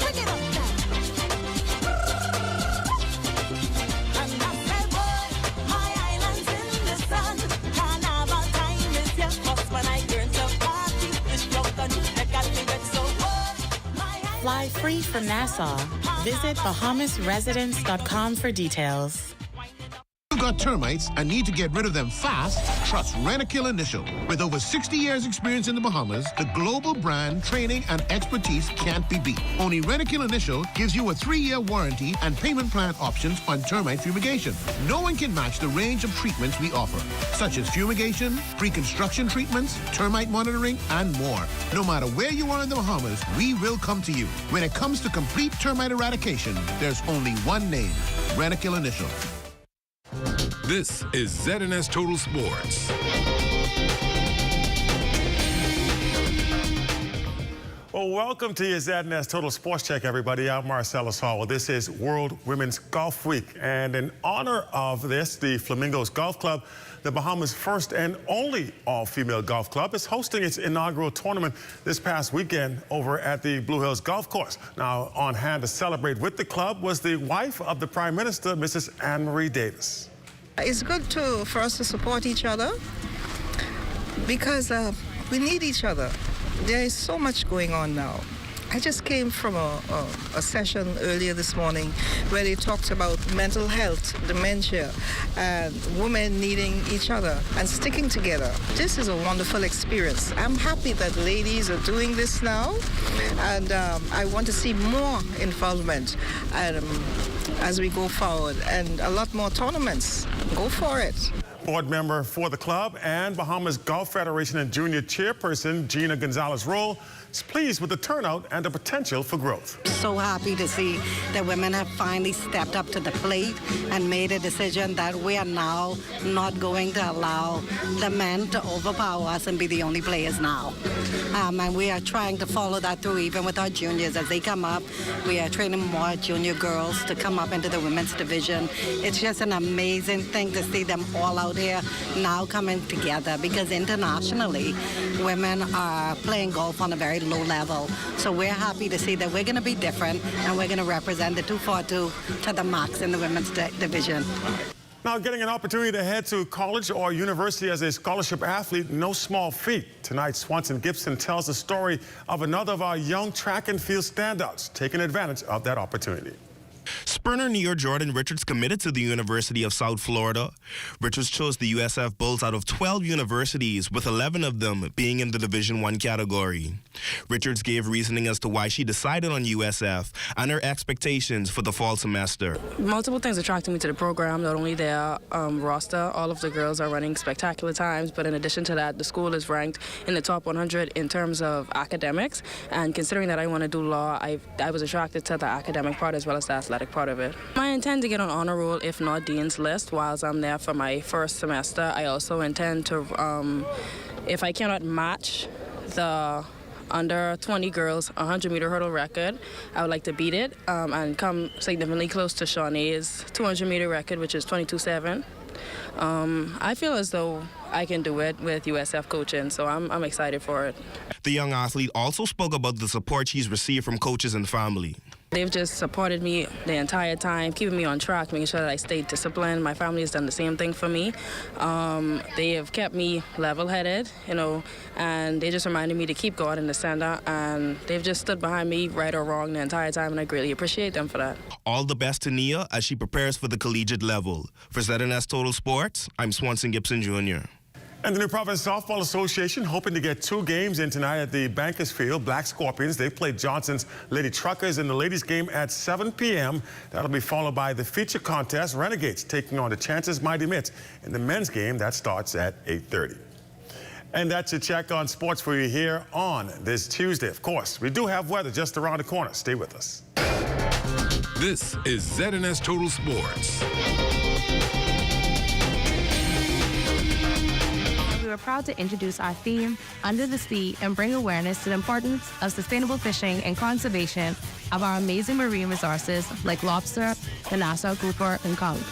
S12: Bring it up now. And I say, boy, my island's in the sun. Carnival time is here. Cause when I turn to party, this drunk and I got me wet. So, boy,
S23: Fly free from Nassau. Visit BahamasResidence.com for details.
S24: You've got termites and need to get rid of them fast? Trust Rentokil Initial. With over 60 years experience in the Bahamas, the global brand, training, and expertise can't be beat. Only Rentokil Initial gives you a 3-year warranty and payment plan options on termite fumigation. No one can match the range of treatments we offer, such as fumigation, pre-construction treatments, termite monitoring, and more. No matter where you are in the Bahamas, we will come to you. When it comes to complete termite eradication, there's only one name, Rentokil Initial.
S25: This is ZNS Total Sports.
S31: Well, welcome to your ZNS Total Sports Check, everybody. I'm Marcellus Hall. Well, this is World Women's Golf Week, and in honor of this, the Flamingos Golf Club, the Bahamas' first and only all-female golf club, is hosting its inaugural tournament this past weekend over at the Blue Hills Golf Course. Now, on hand to celebrate with the club was the wife of the Prime Minister, Mrs. Anne-Marie Davis.
S27: It's good for us to support each other because we need each other. There is so much going on now. I just came from a session earlier this morning where they talked about mental health, dementia, and women needing each other and sticking together. This is a wonderful experience. I'm happy that ladies are doing this now, and I want to see more involvement as we go forward and a lot more tournaments. Go for it.
S31: Board member for the club and Bahamas Golf Federation and Junior Chairperson Gina Gonzalez-Roll is pleased with the turnout and the potential for growth.
S28: So happy to see that women have finally stepped up to the plate and made a decision that we are now not going to allow the men to overpower us and be the only players now. And we are trying to follow that through even with our juniors as they come up. We are training more junior girls to come up into the women's division. It's just an amazing thing to see them all out here now coming together because internationally women are playing golf on a very low level. So we're happy to see that we're going to be different and we're going to represent the 242 to the max in the women's division.
S31: Now, getting an opportunity to head to college or university as a scholarship athlete, no small feat. Tonight, Swanson Gibson tells the story of another of our young track and field standouts taking advantage of that opportunity.
S3: Sprinter Neo Jordan Richards committed to the University of South Florida. Richards chose the USF Bulls out of 12 universities, with 11 of them being in the Division I category. Richards gave reasoning as to why she decided on USF and her expectations for the fall semester.
S4: Multiple things attracted me to the program, not only their roster. All of the girls are running spectacular times, but in addition to that, the school is ranked in the top 100 in terms of academics. And considering that I want to do law, I was attracted to the academic part as well as the athletic part of it. I intend to get on honor roll, if not Dean's List, whilst I'm there for my first semester. I also intend to, if I cannot match the under 20 girls 100-meter hurdle record, I would like to beat it and come significantly close to Shawnee's 200-meter record, which is 22.7. I feel as though I can do it with USF coaching, so I'm excited for it.
S3: The young athlete also spoke about the support she's received from coaches and family.
S4: They've just supported me the entire time, keeping me on track, making sure that I stayed disciplined. My family has done the same thing for me. They have kept me level-headed, and they just reminded me to keep going in the center, and they've just stood behind me, right or wrong, the entire time, and I greatly appreciate them for that.
S3: All the best to Nia as she prepares for the collegiate level. For ZNS Total Sports, I'm Swanson Gibson Jr.
S7: And the New Providence Softball Association hoping to get 2 games in tonight at the Bankers Field. Black Scorpions, they play Johnson's Lady Truckers in the ladies game at 7 p.m. That'll be followed by the feature contest, Renegades taking on the Chances Mighty Mitts. In the men's game, that starts at 8:30. And that's your check on sports for you here on this Tuesday. Of course, we do have weather just around the corner. Stay with us.
S25: This is ZNS Total Sports.
S11: We are proud to introduce our theme, Under the Sea, and bring awareness to the importance of sustainable fishing and conservation of our amazing marine resources like lobster, the Nassau grouper, and conch.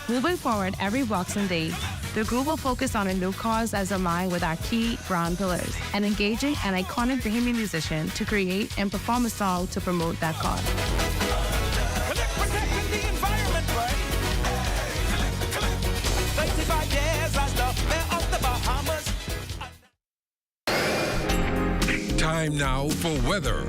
S11: Moving forward every Boxing Day, the group will focus on a new cause as aligned with our key brand pillars and engaging an iconic Bahamian musician to create and perform a song to promote that cause.
S25: Time now for weather.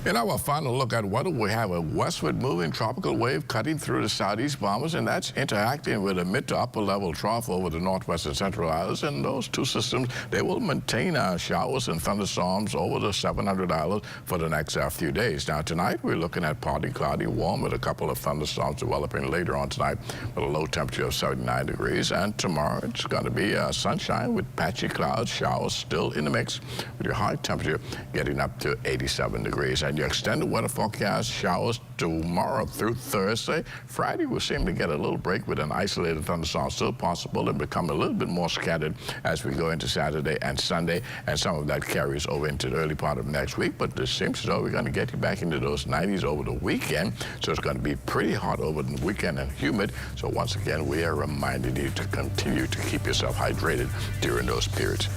S5: In our final look at weather, we have a westward moving tropical wave cutting through the southeast Bahamas, and that's interacting with a mid to upper level trough over the northwest and central islands. And those two systems, they will maintain showers and thunderstorms over the 700 islands for the next few days. Now tonight, we're looking at partly cloudy, warm with a couple of thunderstorms developing later on tonight with a low temperature of 79 degrees. And tomorrow, it's going to be sunshine with patchy clouds, showers still in the mix with your high temperature getting up to 87 degrees. And your extended weather forecast, showers tomorrow through Thursday. Friday, we'll seem to get a little break with an isolated thunderstorm still possible and become a little bit more scattered as we go into Saturday and Sunday, and some of that carries over into the early part of next week. But it seems as though we're going to get you back into those 90s over the weekend, so it's going to be pretty hot over the weekend and humid. So once again, we are reminding you to continue to keep yourself hydrated during those periods.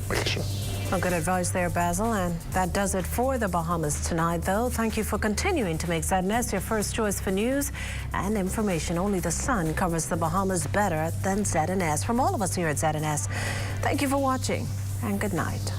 S5: Make sure.
S13: Well, good advice there, Basil. And that does it for the Bahamas tonight, though. Thank you for continuing to make ZNS your first choice for news and information. Only the sun covers the Bahamas better than ZNS. From all of us here at ZNS, thank you for watching and good night.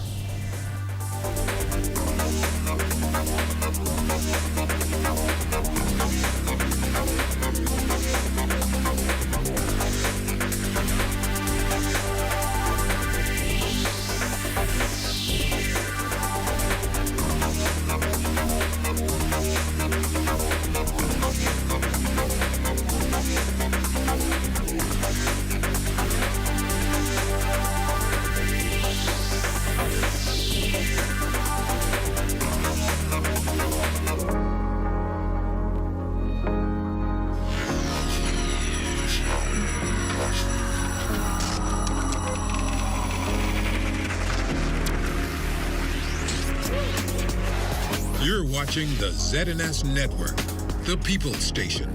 S25: You're watching the ZNS Network, the People's Station.